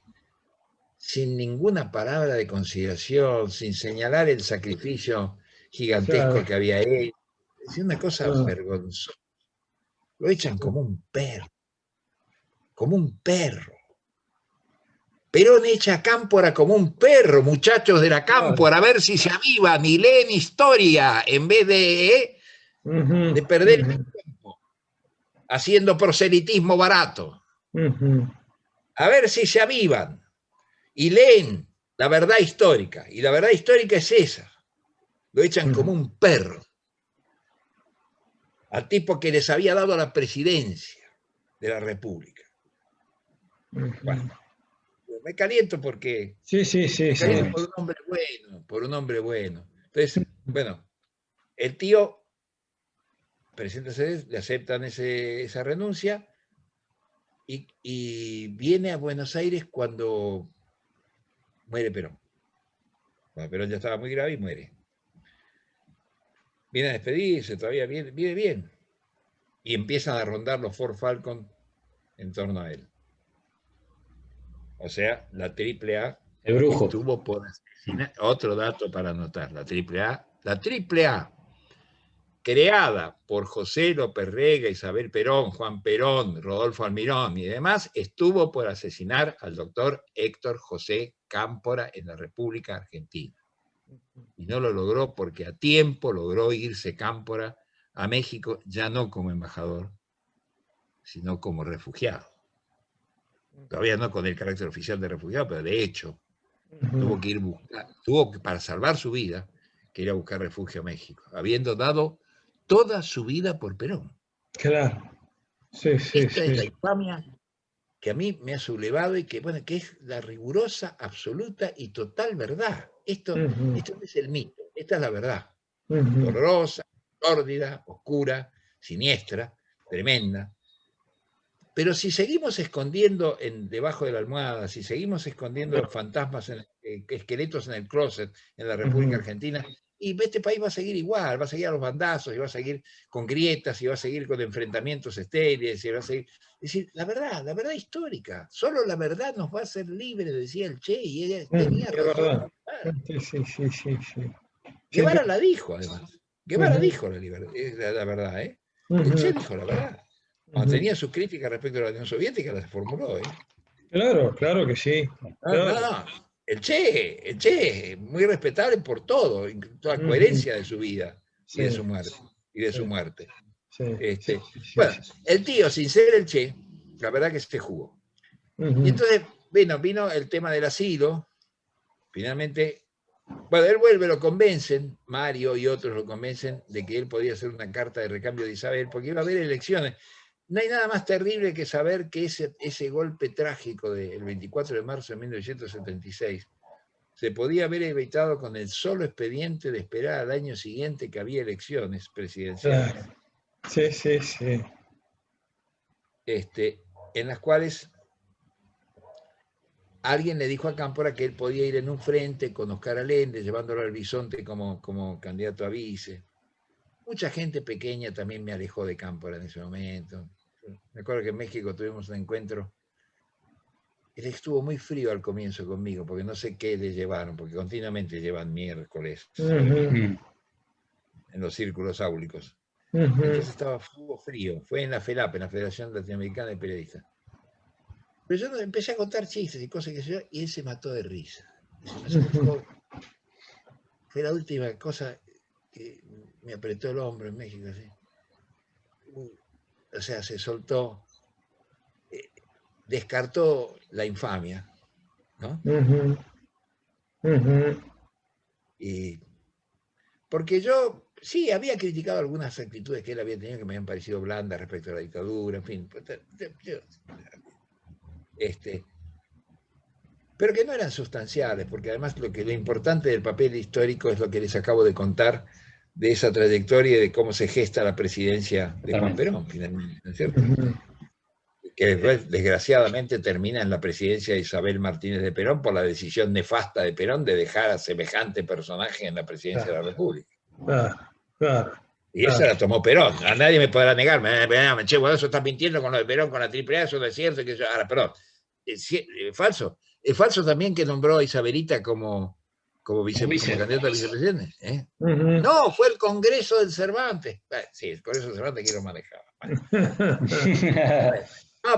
sin ninguna palabra de consideración, sin señalar el sacrificio gigantesco que había hecho. Es una cosa vergonzosa. Lo echan como un perro. Como un perro. Perón echa a Cámpora como un perro, muchachos de la Cámpora, a ver si se avivan y leen historia en vez de perder el tiempo haciendo proselitismo barato. A ver si se avivan y leen la verdad histórica. Y la verdad histórica es esa. Lo echan como un perro. Al tipo que les había dado la presidencia de la República. Bueno, me caliento porque... Sí. Por un hombre bueno. Entonces, bueno, el tío presenta, le aceptan esa renuncia y viene a Buenos Aires cuando muere Perón. Cuando Perón ya estaba muy grave y muere. Viene a despedirse, todavía viene bien. y empiezan a rondar los Ford Falcon en torno a él. O sea, la AAA El brujo. estuvo por asesinar. Otro dato para anotar, la AAA, creada por José López Rega, Isabel Perón, Juan Perón, Rodolfo Almirón y demás, estuvo por asesinar al doctor Héctor José Cámpora en la República Argentina. Y no lo logró porque a tiempo logró irse Cámpora a México, ya no como embajador, sino como refugiado. Todavía no con el carácter oficial de refugiado, pero de hecho tuvo que ir para salvar su vida, que ir a buscar refugio a México, habiendo dado toda su vida por Perón. Claro. Sí, sí, Esta es la sí. infamia que a mí me ha sublevado y que, bueno, que es la rigurosa, absoluta y total verdad. Esto no es el mito, esta es la verdad. Dolorosa, sórdida, oscura, siniestra, tremenda. Pero si seguimos escondiendo debajo de la almohada, si seguimos escondiendo fantasmas, esqueletos en el closet en la República Argentina, y este país va a seguir igual, va a seguir a los bandazos, y va a seguir con grietas, y va a seguir con enfrentamientos estériles, y va a seguir... Es decir, la verdad histórica, solo la verdad nos va a hacer libres, decía el Che, y ella tenía razón. Sí, sí, sí, sí, sí. Guevara la dijo, además. Guevara dijo la verdad, ¿eh? El Che dijo la verdad. Cuando tenía sus críticas respecto a la Unión Soviética, las formuló, ¿eh? Claro, claro que sí. Claro. No. El Che, muy respetable por todo, toda la coherencia de su vida y de su muerte. Bueno, el tío, sin ser el Che, la verdad que se jugó. Y entonces, vino el tema del asilo, finalmente, bueno, él vuelve, lo convencen, Mario y otros lo convencen de que él podía hacer una carta de recambio de Isabel, porque iba a haber elecciones. No hay nada más terrible que saber que ese golpe trágico del 24 de marzo de 1976 se podía haber evitado con el solo expediente de esperar al año siguiente que había elecciones presidenciales. Claro. Sí, sí, sí. En las cuales alguien le dijo a Cámpora que él podía ir en un frente con Oscar Allende, llevándolo al Bisonte como candidato a vice. Mucha gente pequeña también me alejó de Cámpora en ese momento. Me acuerdo que en México tuvimos un encuentro. Él estuvo muy frío al comienzo conmigo, porque no sé qué le llevaron, porque continuamente llevan miércoles en los círculos áulicos. Entonces estuvo frío. Fue en la FELAP, en la Federación Latinoamericana de Periodistas. Pero yo empecé a contar chistes y cosas que yo, y él se mató de risa. Fue la última cosa que me apretó el hombro en México, así. O sea, se soltó, descartó la infamia, ¿no? Y porque yo sí había criticado algunas actitudes que él había tenido que me habían parecido blandas respecto a la dictadura, en fin. Pero que no eran sustanciales, porque además lo importante del papel histórico es lo que les acabo de contar de esa trayectoria y de cómo se gesta la presidencia de Juan Perón, finalmente, ¿no es cierto? Que desgraciadamente termina en la presidencia de Isabel Martínez de Perón por la decisión nefasta de Perón de dejar a semejante personaje en la presidencia de la República. Y esa la tomó Perón. A nadie me podrá negar. Che, bueno, eso está mintiendo con lo de Perón, con la AAA, eso no es cierto. Que yo, ahora, perdón. Falso. Es falso también que nombró a Isabelita como candidata a vicepresidente. No, fue el Congreso del Cervantes. Sí, el Congreso del Cervantes que lo manejaba.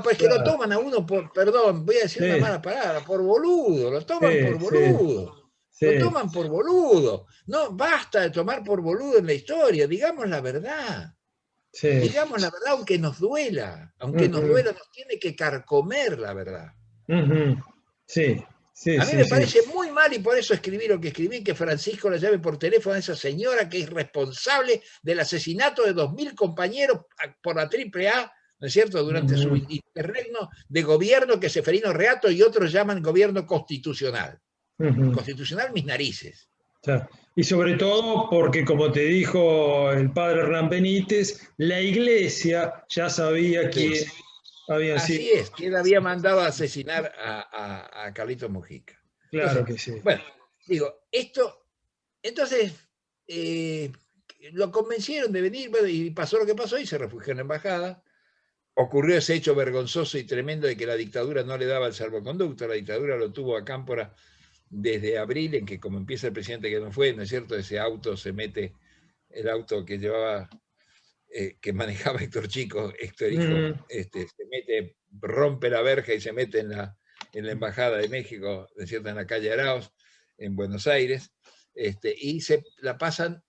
Pues que lo toman a uno por, perdón, voy a decir una mala palabra, por boludo, lo toman por boludo. Lo toman por boludo. No, basta de tomar por boludo en la historia, digamos la verdad. Digamos la verdad, aunque nos duela. Aunque nos duela, nos tiene que carcomer la verdad. A mí me parece muy mal, y por eso escribí lo que escribí, que Francisco la llame por teléfono a esa señora que es responsable del asesinato de 2.000 compañeros por la AAA, ¿no es cierto?, durante su interregno de gobierno que Seferino Reato y otros llaman gobierno constitucional. Constitucional mis narices. Y sobre todo porque, como te dijo el padre Hernán Benítez, la Iglesia ya sabía quién había sido. Así es, que él había mandado a asesinar a Carlitos Mujica. Claro que sí. Bueno, digo, esto, entonces, lo convencieron de venir, bueno, y pasó lo que pasó y se refugió en la embajada. Ocurrió ese hecho vergonzoso y tremendo de que la dictadura no le daba el salvoconducto. La dictadura lo tuvo a Cámpora desde abril, en que como empieza el presidente que no fue, ¿no es cierto? Ese auto se mete, el auto que llevaba, que manejaba Héctor Chico, Héctor Hijo, se mete, rompe la verja y se mete en la embajada de México, ¿no es cierto? En la calle Arauz, en Buenos Aires, y se la pasan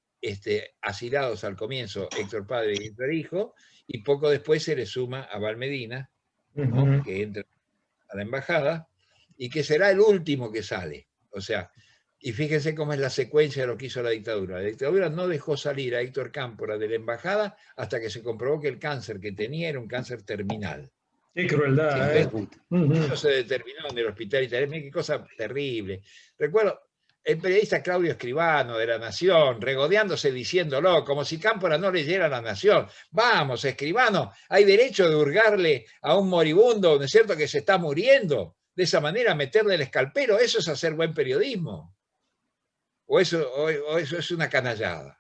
asilados al comienzo Héctor Padre y Héctor Hijo, y poco después se le suma a Valmedina, ¿no? Que entra a la embajada, y que será el último que sale. O sea, y fíjense cómo es la secuencia de lo que hizo la dictadura. La dictadura no dejó salir a Héctor Cámpora de la embajada hasta que se comprobó que el cáncer que tenía era un cáncer terminal. Qué crueldad, Eso se determinó en el hospital italiano. Qué cosa terrible. Recuerdo el periodista Claudio Escribano de La Nación, regodeándose diciéndolo, como si Cámpora no leyera La Nación. Vamos, Escribano, hay derecho de hurgarle a un moribundo, ¿no es cierto?, que se está muriendo. De esa manera, meterle el escalpelo, eso es hacer buen periodismo. O eso es una canallada.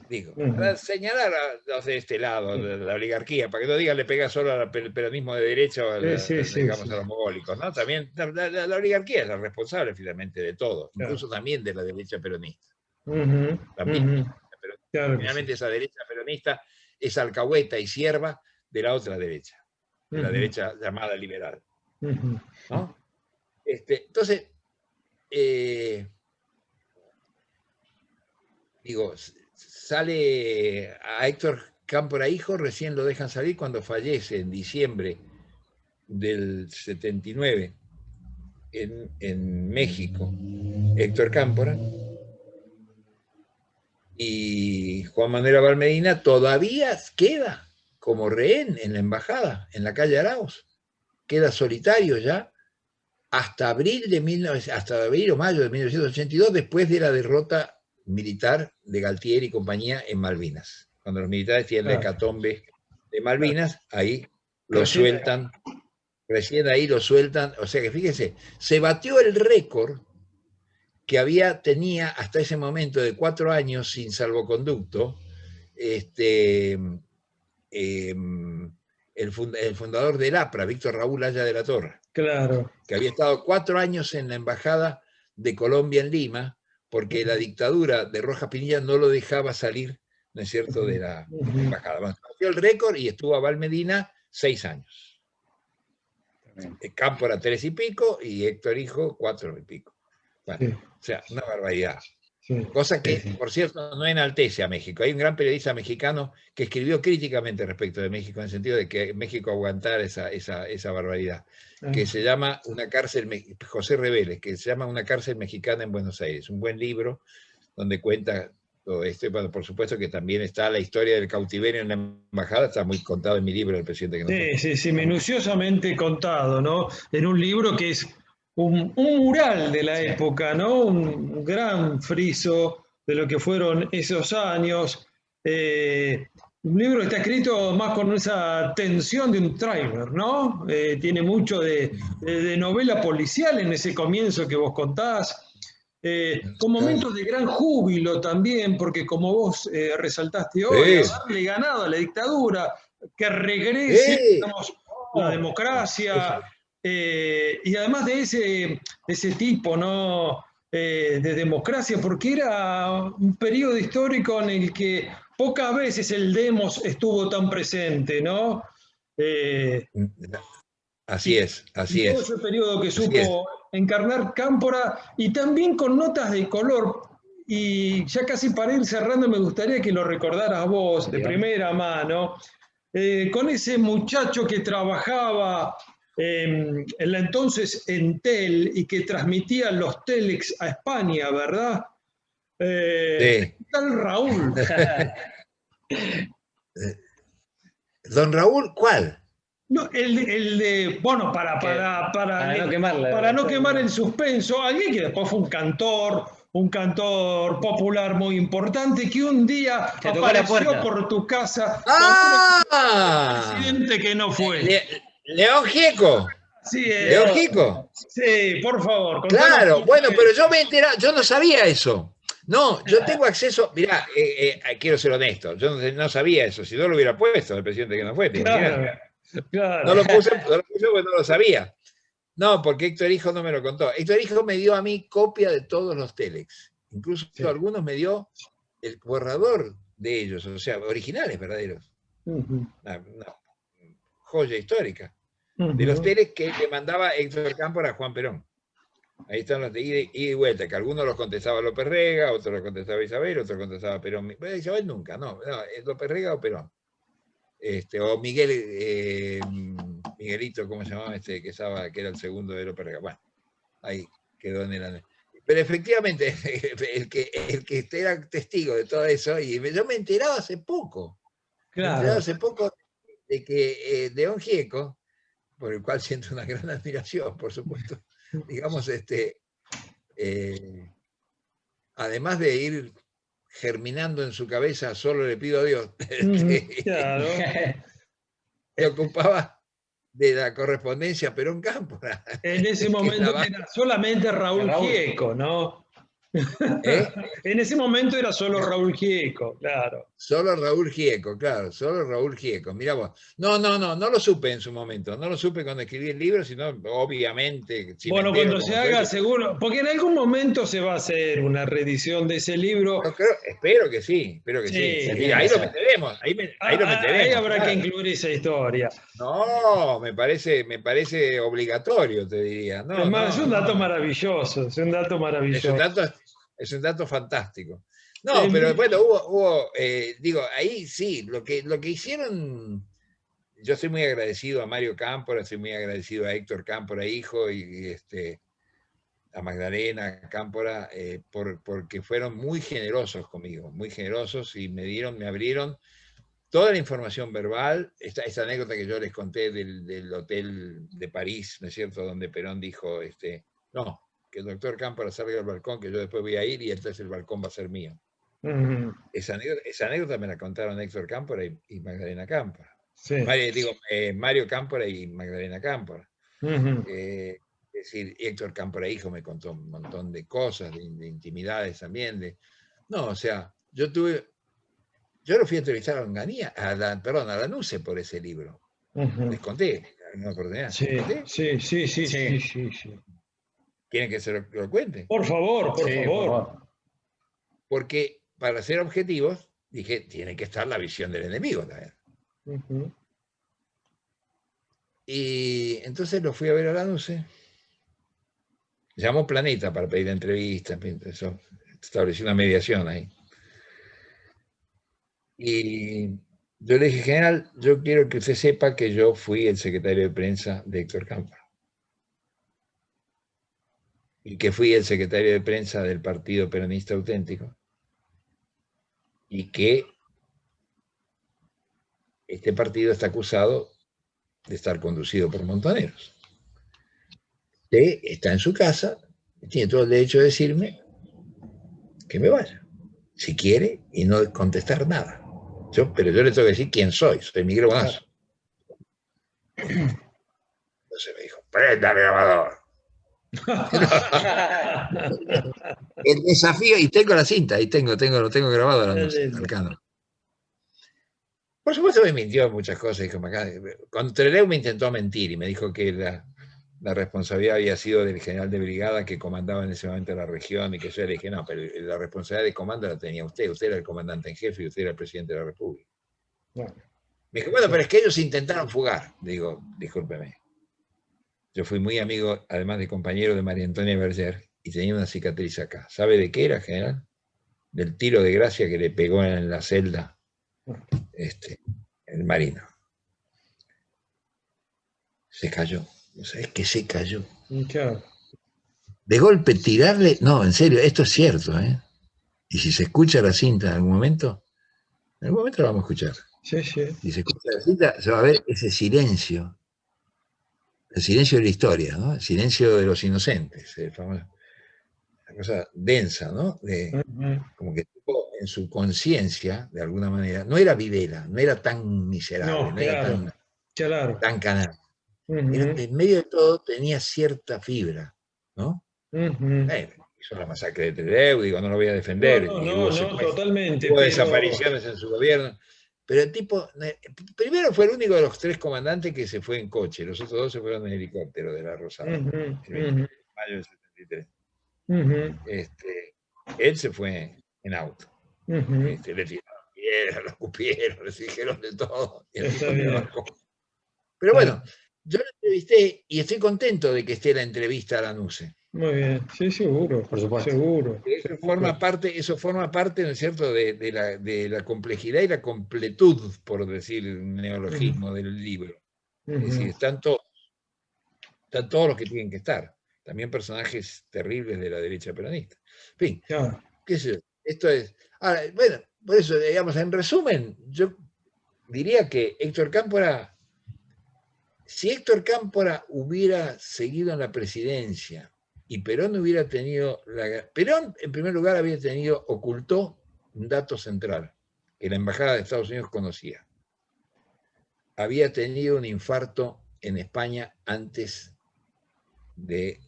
Digo, para señalar a los de este lado, de la oligarquía, para que no digan le pega solo al peronismo de derecha o digamos, a los mogólicos, ¿no? También la oligarquía es la responsable finalmente de todo, incluso también de la derecha peronista. También. Pero finalmente esa derecha peronista es alcahueta y sierva de la otra derecha, de la derecha llamada liberal. ¿No? Entonces, digo, sale a Héctor Cámpora Hijo, recién lo dejan salir cuando fallece en diciembre del 79 en México, Héctor Cámpora, y Juan Manuel Valmedina todavía queda como rehén en la embajada, en la calle Arauz, queda solitario ya hasta abril o mayo de 1982, después de la derrota militar de Galtier y compañía en Malvinas. Cuando los militares tienen la hecatombe de Malvinas, ahí lo sueltan, recién ahí lo sueltan. O sea que fíjense, se batió el récord que tenía hasta ese momento de 4 años sin salvoconducto, el fundador del APRA, Víctor Raúl Haya de la Torre. Claro. Que había estado 4 años en la embajada de Colombia en Lima, porque la dictadura de Rojas Pinilla no lo dejaba salir, ¿no es cierto?, de la embajada. Bueno, batió el récord y estuvo a Valmedina 6 años. Cámpora 3 y pico y Héctor Hijo 4 y pico. Bueno, o sea, una barbaridad. Cosa que, por cierto, no enaltece a México. Hay un gran periodista mexicano que escribió críticamente respecto de México, en el sentido de que México aguantara esa barbaridad, que se llama Una cárcel, José Reveles, que se llama Una cárcel mexicana en Buenos Aires. Un buen libro donde cuenta todo esto. Bueno, por supuesto que también está la historia del cautiverio en la embajada, está muy contado en mi libro, El presidente que no fue. Sí, minuciosamente contado, ¿no? En un libro que es un mural de la época, ¿no? Un gran friso de lo que fueron esos años. Un libro que está escrito más con esa tensión de un thriller, ¿no? Tiene mucho de novela policial en ese comienzo que vos contás. Con momentos de gran júbilo también, porque como vos resaltaste hoy, haberle ganado a la dictadura, que regrese, digamos, la democracia. Y además de ese tipo, ¿no? De democracia, porque era un periodo histórico en el que pocas veces el demos estuvo tan presente, ¿no? Así es. Todo ese periodo que supo encarnar Cámpora, y también con notas de color. Y ya casi para ir cerrando, me gustaría que lo recordaras vos de primera mano, con ese muchacho que trabajaba en la entonces Entel y que transmitía los telex a España, ¿verdad? Tal Raúl. ¿Don Raúl cuál? No, el de, bueno, para no quemar el suspenso, alguien que después fue un cantor popular muy importante, que un día apareció por tu casa. Presidente que no fue. León Gieco. Sí, León Gieco. Sí, por favor. Claro, bueno, pero yo me he enterado, yo no sabía eso. No, yo tengo acceso, mirá, quiero ser honesto, yo no sabía eso, si no lo hubiera puesto el presidente que no fue, ¿te imaginas? Claro. No lo puse porque no lo sabía. No, porque Héctor Hijo no me lo contó. Héctor Hijo me dio a mí copia de todos los telex. Incluso Sí. algunos me dio el borrador de ellos, o sea, originales, verdaderos. Una joya histórica. De los telex que le mandaba Héctor Cámpora a Juan Perón. Ahí están los de ida y vuelta, que algunos los contestaba López Rega, otros los contestaba Isabel, otros contestaba Perón. Isabel nunca, no, López Rega o Perón. O Miguel, Miguelito, ¿cómo se llamaba? Que era el segundo de López Rega. Bueno, ahí quedó en el... Pero efectivamente, el que era testigo de todo eso, y yo me enteraba hace poco. Claro. Me enteraba hace poco de que León Gieco, por el cual siento una gran admiración, por supuesto, digamos, además de ir germinando en su cabeza, solo le pido a Dios, Claro. se ocupaba de la correspondencia Perón Cámpora. En ese momento era solamente Raúl Gieco, ¿no? En ese momento era solo Raúl Gieco, claro. Solo Raúl Gieco, claro, solo Raúl Gieco. Mirá vos. No lo supe en su momento, no lo supe cuando escribí el libro, sino obviamente... Si bueno, cuando se haga seguro, porque en algún momento se va a hacer una reedición de ese libro. Espero que sí, sí. Ahí lo meteremos, ahí lo meteremos. Ahí habrá que incluir esa historia. No, me parece obligatorio, te diría. Es un dato maravilloso, es un dato maravilloso. Es un dato fantástico. No, pero bueno, hubo digo, ahí sí, lo que hicieron, yo estoy muy agradecido a Mario Cámpora, estoy muy agradecido a Héctor Cámpora, hijo, y a Magdalena Cámpora, porque fueron muy generosos conmigo, muy generosos, y me abrieron toda la información verbal, esta anécdota que yo les conté del hotel de París, ¿no es cierto?, donde Perón dijo, no, que el doctor Cámpora salga al balcón, que yo después voy a ir y entonces el balcón va a ser mío. Esa anécdota me la contaron Héctor Cámpora y Magdalena Cámpora. Sí. Mario Cámpora y Magdalena Cámpora. Es decir, Héctor Cámpora hijo me contó un montón de cosas, de intimidades también. No, o sea, yo lo fui a entrevistar a Onganía, a la NUCE por ese libro. Les conté en una oportunidad. Sí. ¿Quieren que se lo cuente? Por favor, por favor. Porque para ser objetivos, dije, tiene que estar la visión del enemigo también. Y entonces lo fui a ver a la NUCE. Llamó Planeta para pedir entrevistas, establecí una mediación ahí. Y yo le dije, general, yo quiero que usted sepa que yo fui el secretario de prensa de Héctor Cámpora. Y que fui el secretario de prensa del Partido Peronista Auténtico. Y que este partido está acusado de estar conducido por montoneros. Usted está en su casa, tiene todo el derecho de decirme que me vaya, si quiere, y no contestar nada. Pero yo le tengo que decir quién soy Miguel Bonazo. Entonces me dijo, prenda el grabador. El desafío, y tengo la cinta, ahí lo tengo grabado cercano. Por supuesto me mintió muchas cosas, dijo, Contreleu me intentó mentir y me dijo que la responsabilidad había sido del general de brigada que comandaba en ese momento la región, y que yo le dije, no, pero la responsabilidad de comando la tenía usted era el comandante en jefe y usted era el presidente de la República. Bueno. Me dijo, pero es que ellos intentaron fugar. Digo, discúlpeme. Yo fui muy amigo, además de compañero de María Antonia Berger, y tenía una cicatriz acá. ¿Sabe de qué era, general? Del tiro de gracia que le pegó en la celda el marino. Se cayó. O sea, es que se cayó. Claro. De golpe tirarle... No, en serio, esto es cierto, ¿eh? Y si se escucha la cinta en algún momento la vamos a escuchar. Sí. Si se escucha la cinta, se va a ver ese silencio. El silencio de la historia, ¿no? El silencio de los inocentes. Una cosa densa, ¿no? Como que en su conciencia, de alguna manera, no era Videla, no era tan miserable, no era tan canal. En medio de todo tenía cierta fibra, ¿no? hizo la masacre de Trelew, digo, no lo voy a defender. No, totalmente. Hubo desapariciones en su gobierno. Pero el tipo, primero fue el único de los 3 comandantes que se fue en coche, los otros 2 se fueron en helicóptero de la Rosada, el 20 de mayo del 73. Él se fue en auto. Le tiraron piedras, lo escupieron, les dijeron de todo. Y el tipo se bajó. Pero bueno, yo lo entrevisté y estoy contento de que esté la entrevista a Lanuse. Muy bien, sí, seguro, por supuesto. Seguro. Eso forma parte, ¿no es cierto?, de la complejidad y la completud, por decir un neologismo del libro. Es decir, están todos los que tienen que estar. También personajes terribles de la derecha peronista. En fin, qué sé yo, esto es... Ahora, bueno, por eso, digamos, en resumen, yo diría que Héctor Cámpora, si Héctor Cámpora hubiera seguido en la presidencia y Perón hubiera tenido... Perón, en primer lugar, ocultó un dato central que la Embajada de Estados Unidos conocía. Había tenido un infarto en España antes de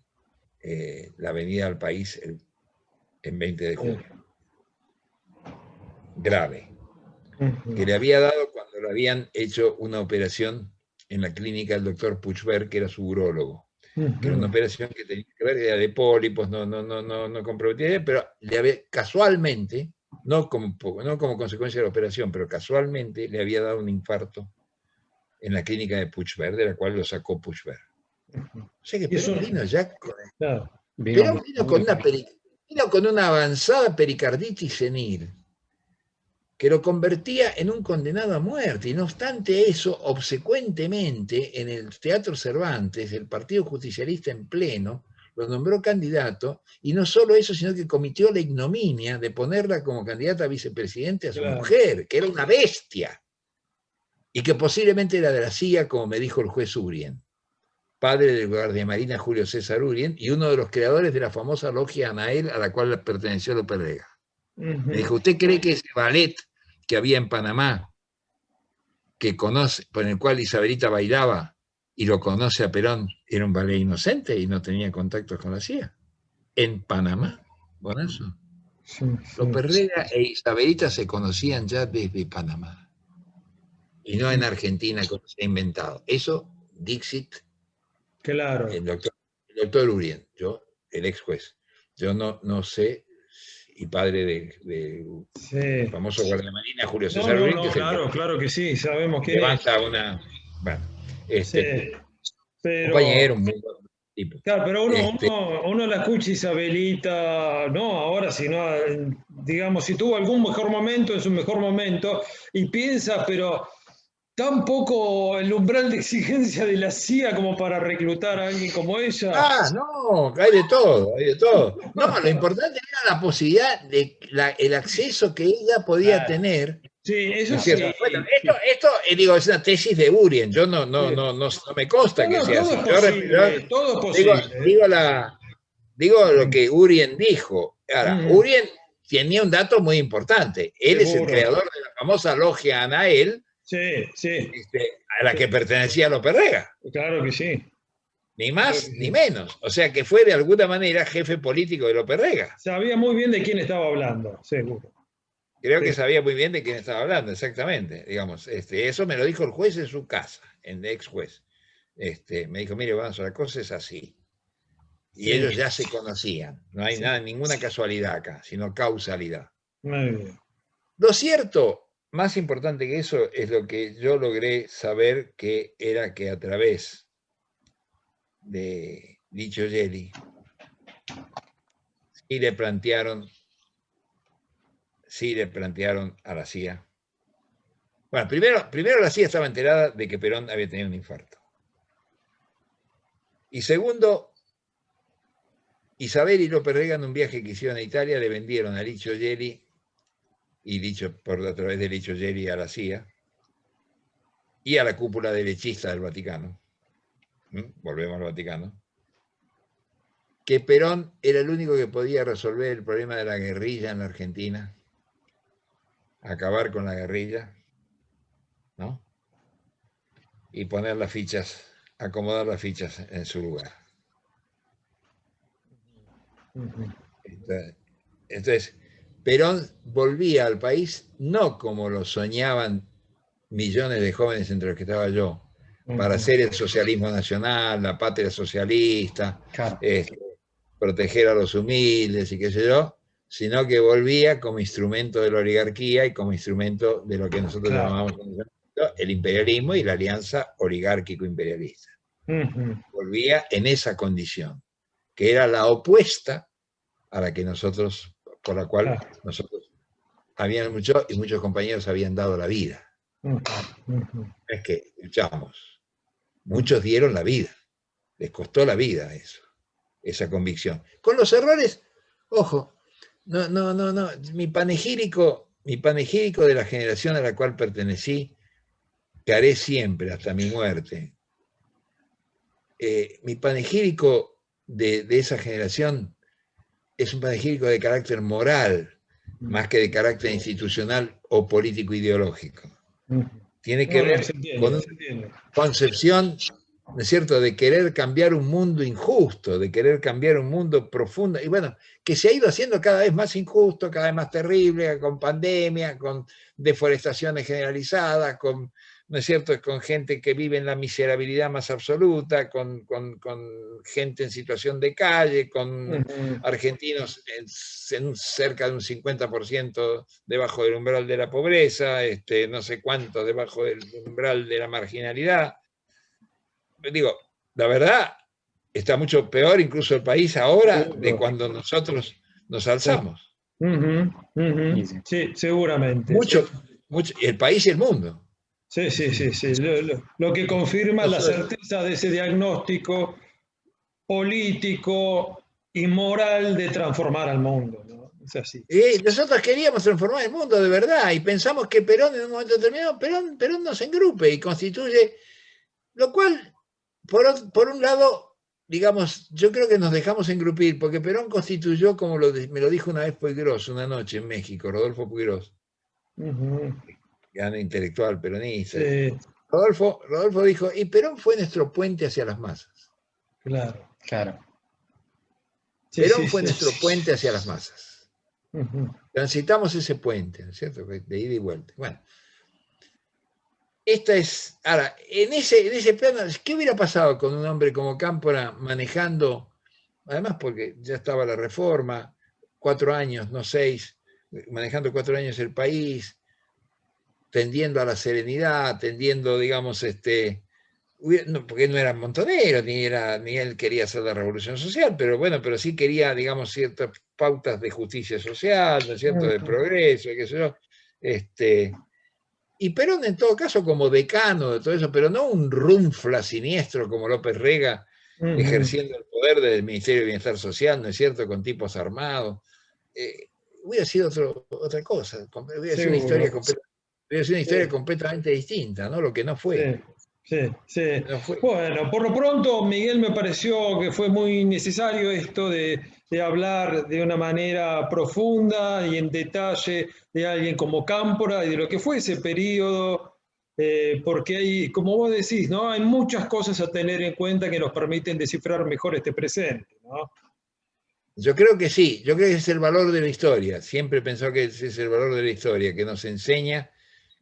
la venida al país en 20 de junio. Grave. Que le había dado cuando le habían hecho una operación en la clínica del doctor Puigvert, que era su urólogo. Que era una operación que tenía que ver, era de pólipos, no comprometía, pero casualmente, no como consecuencia de la operación, pero casualmente le había dado un infarto en la clínica de Puigvert, de la cual lo sacó Puigvert. O sea que Perón vino ya con... Perón vino con una avanzada pericarditis senil que lo convertía en un condenado a muerte. Y no obstante eso, obsecuentemente, en el Teatro Cervantes, el Partido Justicialista en pleno lo nombró candidato, y no solo eso, sino que cometió la ignominia de ponerla como candidata a vicepresidente a su mujer, que era una bestia, y que posiblemente era de la CIA, como me dijo el juez Urien, padre del guardiamarina Julio César Urien, y uno de los creadores de la famosa logia Anael, a la cual perteneció López Rega. Me dijo, ¿usted cree que ese ballet que había en Panamá, por el cual Isabelita bailaba y lo conoce a Perón, era un ballet inocente y no tenía contactos con la CIA? En Panamá, Bonazo. López Rega e Isabelita se conocían ya desde Panamá. Y no en Argentina, como se ha inventado. Eso, Dixit, el doctor Urien, el ex juez. Yo no sé, y padre del famoso guardiamarina Julio César Urien, que claro que sí, sabemos quién levanta una... Bueno, compañero, un muy buen tipo. Claro, pero uno la escucha Isabelita, no ahora, sino, digamos, si tuvo algún mejor momento, en su mejor momento, y piensa, pero tampoco el umbral de exigencia de la CIA como para reclutar a alguien como ella. No, hay de todo, hay de todo. No, lo importante era la posibilidad de el acceso que ella podía tener. Sí, eso sí. Bueno, esto digo, es una tesis de Urien. Yo no me consta que sea así. Todo es posible. Digo lo que Urien dijo. Ahora, Urien tenía un dato muy importante. Él es el creador de la famosa logia Anael, a la que pertenecía López Rega. Claro que sí. Ni más ni menos. O sea que fue de alguna manera jefe político de López Rega. Sabía muy bien de quién estaba hablando, seguro. Creo que sabía muy bien de quién estaba hablando, exactamente. Digamos, eso me lo dijo el juez en su casa, el ex juez. Me dijo, mire, vamos, la cosa es así. Y ellos ya se conocían. No hay ninguna casualidad acá, sino causalidad. Muy bien. Lo cierto, más importante que eso, es lo que yo logré saber, que era que a través de Licio Gelli sí le plantearon a la CIA. Bueno, primero la CIA estaba enterada de que Perón había tenido un infarto. Y segundo, Isabel y López Rega, en un viaje que hicieron a Italia, le vendieron a Licio Gelli, y a través de Licio Gelli a la CIA, y a la cúpula derechista del Vaticano. Volvemos al Vaticano. Que Perón era el único que podía resolver el problema de la guerrilla en la Argentina, acabar con la guerrilla, ¿no? Y poner las fichas, acomodar las fichas en su lugar. Entonces, Perón volvía al país no como lo soñaban millones de jóvenes entre los que estaba yo, para hacer el socialismo nacional, la patria socialista, Claro. Proteger a los humildes y qué sé yo, sino que volvía como instrumento de la oligarquía y como instrumento de lo que nosotros llamamos el imperialismo y la alianza oligárquico-imperialista. Volvía en esa condición, que era la opuesta a la que nosotros, por la cual nosotros habían muchos compañeros habían dado la vida. Es que luchamos. Muchos dieron la vida. Les costó la vida eso, esa convicción. Con los errores, ojo, no. Mi panegírico de la generación a la cual pertenecí, que haré siempre hasta mi muerte. Mi panegírico de esa generación es un panegírico de carácter moral, más que de carácter institucional o político ideológico. Tiene que ver con una concepción, ¿no es cierto?, de querer cambiar un mundo injusto, de querer cambiar un mundo profundo, y bueno, que se ha ido haciendo cada vez más injusto, cada vez más terrible, con pandemia, con deforestaciones generalizadas, con, ¿no es cierto?, con gente que vive en la miserabilidad más absoluta, con gente en situación de calle, con argentinos en cerca de un 50% debajo del umbral de la pobreza, no sé cuánto debajo del umbral de la marginalidad. Digo, la verdad, está mucho peor incluso el país ahora de cuando nosotros nos alzamos. Sí, seguramente. Mucho, el país y el mundo. Sí. Lo que confirma la certeza de ese diagnóstico político y moral de transformar al mundo, ¿no? Es así. Nosotros queríamos transformar el mundo de verdad y pensamos que Perón en un momento determinado, Perón nos engrupe y constituye, lo cual, por un lado, digamos, yo creo que nos dejamos engrupir, porque Perón constituyó, como me lo dijo una vez Puigros, una noche en México, Rodolfo Puigros, gran intelectual peronista. Sí. Rodolfo dijo, y Perón fue nuestro puente hacia las masas. Claro. Perón fue nuestro puente hacia las masas. Transitamos ese puente, ¿no es cierto? De ida y vuelta. Bueno, esta es. Ahora, en ese plano, ¿qué hubiera pasado con un hombre como Cámpora manejando, además porque ya estaba la reforma, 4 años, no 6, manejando 4 años el país, tendiendo a la serenidad, tendiendo, digamos, porque no era montonero, ni él quería hacer la revolución social, pero bueno, pero sí quería, digamos, ciertas pautas de justicia social, ¿no es cierto?, de progreso, qué sé yo. Y Perón, en todo caso, como decano de todo eso, pero no un runfla siniestro como López Rega, ejerciendo el poder del Ministerio de Bienestar Social, ¿no es cierto?, con tipos armados. Hubiera sido otra cosa, hubiera sido una historia completamente distinta, ¿no? Lo que no fue. Sí. No fue. Bueno, por lo pronto, Miguel, me pareció que fue muy necesario esto de hablar de una manera profunda y en detalle de alguien como Cámpora y de lo que fue ese periodo, porque hay, como vos decís, ¿no?, hay muchas cosas a tener en cuenta que nos permiten descifrar mejor este presente, ¿no? Yo creo que sí, yo creo que es el valor de la historia. Siempre he pensado que ese es el valor de la historia, que nos enseña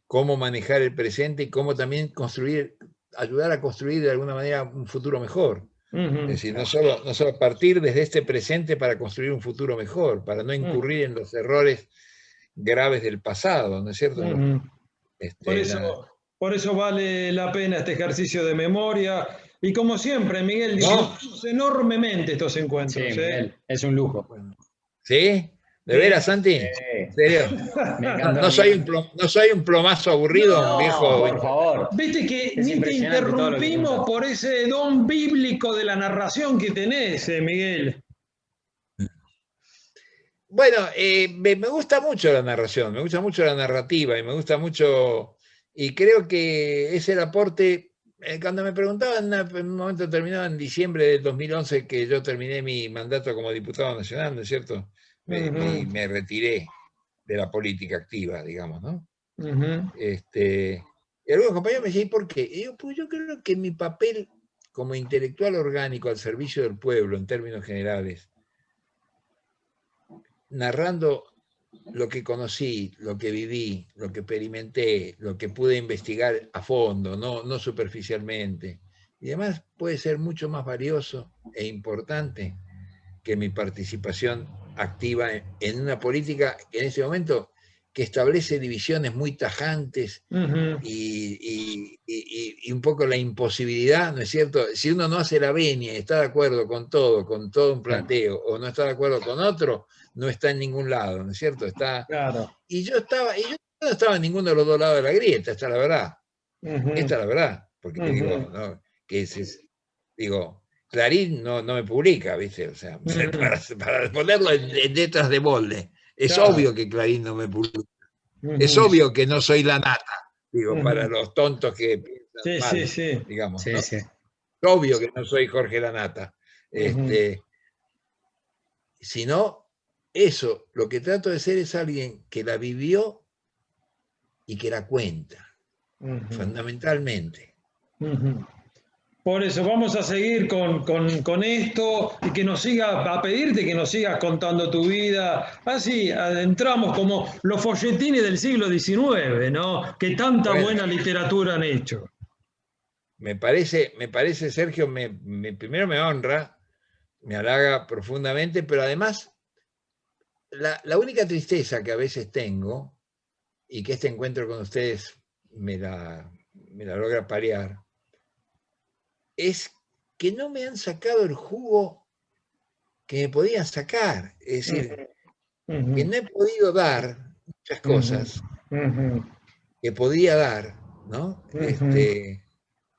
cómo manejar el presente y cómo también ayudar a construir de alguna manera un futuro mejor. Es decir, no solo partir desde este presente para construir un futuro mejor, para no incurrir en los errores graves del pasado, ¿no es cierto? Por eso vale la pena este ejercicio de memoria. Y como siempre, Miguel, disfrutamos enormemente estos encuentros. Sí, Miguel, es un lujo. ¿Sí? ¿De veras, Santi? ¿En serio? Me encanta. No soy un plomazo aburrido, no, viejo. Por favor. Viste que ni te interrumpimos por ese don bíblico de la narración que tenés, Miguel. Bueno, me gusta mucho la narración, me gusta mucho la narrativa y me gusta mucho, y creo que es el aporte. Cuando me preguntaban en un momento determinado, en diciembre del 2011, que yo terminé mi mandato como diputado nacional, ¿no es cierto? Me retiré de la política activa, digamos, ¿no? Y algunos compañeros me decían, ¿por qué? Y yo, pues yo creo que mi papel como intelectual orgánico al servicio del pueblo, en términos generales, narrando lo que conocí, lo que viví, lo que experimenté, lo que pude investigar a fondo, no superficialmente. Y además puede ser mucho más valioso e importante que mi participación activa en una política en ese momento que establece divisiones muy tajantes y un poco la imposibilidad, ¿no es cierto? Si uno no hace la venia y está de acuerdo con todo un planteo, o no está de acuerdo con otro, no está en ningún lado, ¿no es cierto? Claro. Y yo no estaba en ninguno de los dos lados de la grieta, esta es la verdad. Esta es la verdad, porque digo, ¿no? Digo, Clarín no me publica, ¿viste? O sea, para ponerlo en letras de molde. Es obvio que Clarín no me publica. Es obvio que no soy la nata, digo, para los tontos que piensan mal, digamos. Sí, ¿no? sí. Es obvio que no soy Jorge Lanata. Sino, eso, lo que trato de ser es alguien que la vivió y que la cuenta, fundamentalmente. Por eso vamos a seguir con esto y que nos a pedirte que nos sigas contando tu vida. Así adentramos como los folletines del siglo XIX, ¿no? Que tanta buena literatura han hecho. Me parece, Sergio, primero me honra, me halaga profundamente, pero además la única tristeza que a veces tengo, y que este encuentro con ustedes me la logra paliar, es que no me han sacado el jugo que me podían sacar. Es decir, que no he podido dar muchas cosas que podía dar, ¿no?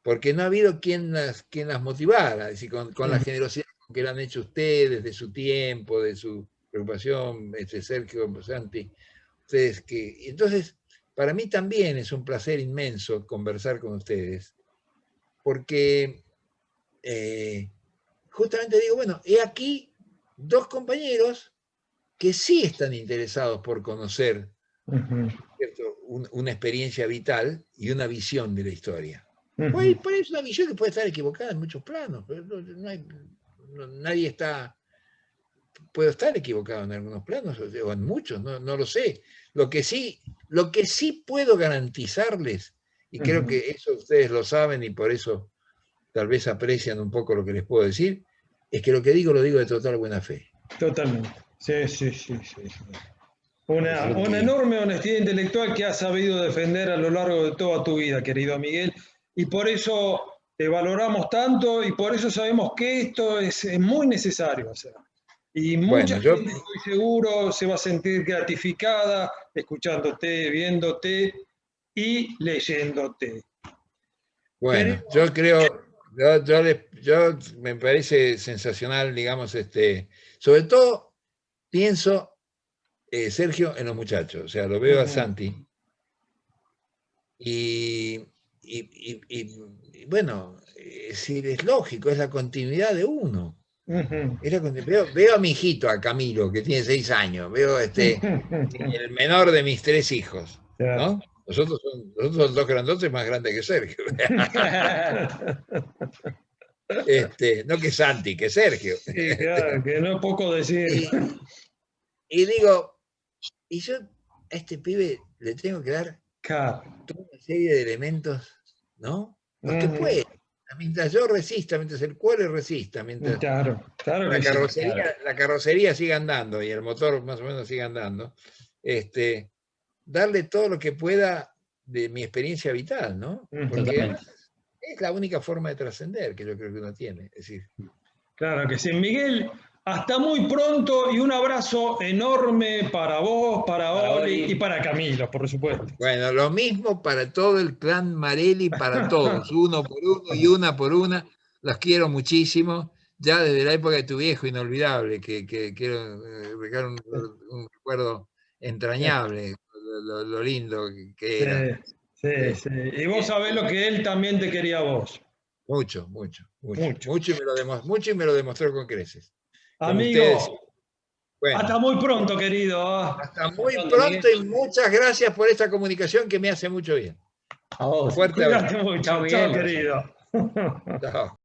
Porque no ha habido quien las motivara, es decir, con la generosidad con que lo han hecho ustedes, de su tiempo, de su preocupación, Sergio, Santi. Entonces, para mí también es un placer inmenso conversar con ustedes, porque justamente digo, bueno, he aquí dos compañeros que sí están interesados por conocer una experiencia vital y una visión de la historia. Por ahí es una visión que puede estar equivocada en muchos planos, pero nadie puede estar equivocado en algunos planos o en muchos, no lo sé. Lo que sí puedo garantizarles, y creo que eso ustedes lo saben y por eso tal vez aprecian un poco lo que les puedo decir, es que lo que digo lo digo de total buena fe. Totalmente. Sí. Una enorme honestidad intelectual que has sabido defender a lo largo de toda tu vida, querido Miguel, y por eso te valoramos tanto y por eso sabemos que esto es muy necesario hacer. Y mucha gente, estoy seguro, se va a sentir gratificada escuchándote, viéndote y leyéndote. Bueno, yo creo, yo me parece sensacional, digamos, sobre todo pienso, Sergio, en los muchachos, o sea, lo veo a Santi y bueno, es lógico, es la continuidad de uno. Veo a mi hijito, a Camilo, que tiene 6 años, veo el menor de mis 3 hijos, ¿no? Nosotros son 2 grandotes más grandes que Sergio. No que Santi, que Sergio. Sí, claro, que no es poco decir. Y digo, y yo a este pibe le tengo que dar toda una serie de elementos, ¿no? Los que puede. Mientras yo resista, mientras el cuero resista, mientras la carrocería siga andando y el motor más o menos siga andando, darle todo lo que pueda de mi experiencia vital, ¿no? Porque es la única forma de trascender que yo creo que uno tiene. Es decir. Claro que sí. Miguel, hasta muy pronto y un abrazo enorme para vos, para Oli y para Camilo, por supuesto. Bueno, lo mismo para todo el clan Marelli, para todos, uno por uno y una por una. Los quiero muchísimo, ya desde la época de tu viejo inolvidable, que quiero un recuerdo entrañable, lo lindo que era. Sí. Y vos sabés lo que él también te quería a vos. Mucho y me lo demostró con creces. Amigo, bueno, hasta muy pronto, querido. Hasta muy pronto y muchas gracias por esta comunicación que me hace mucho bien. A vos. Fuerte abrazo. Mucho. Chao, querido. Chao.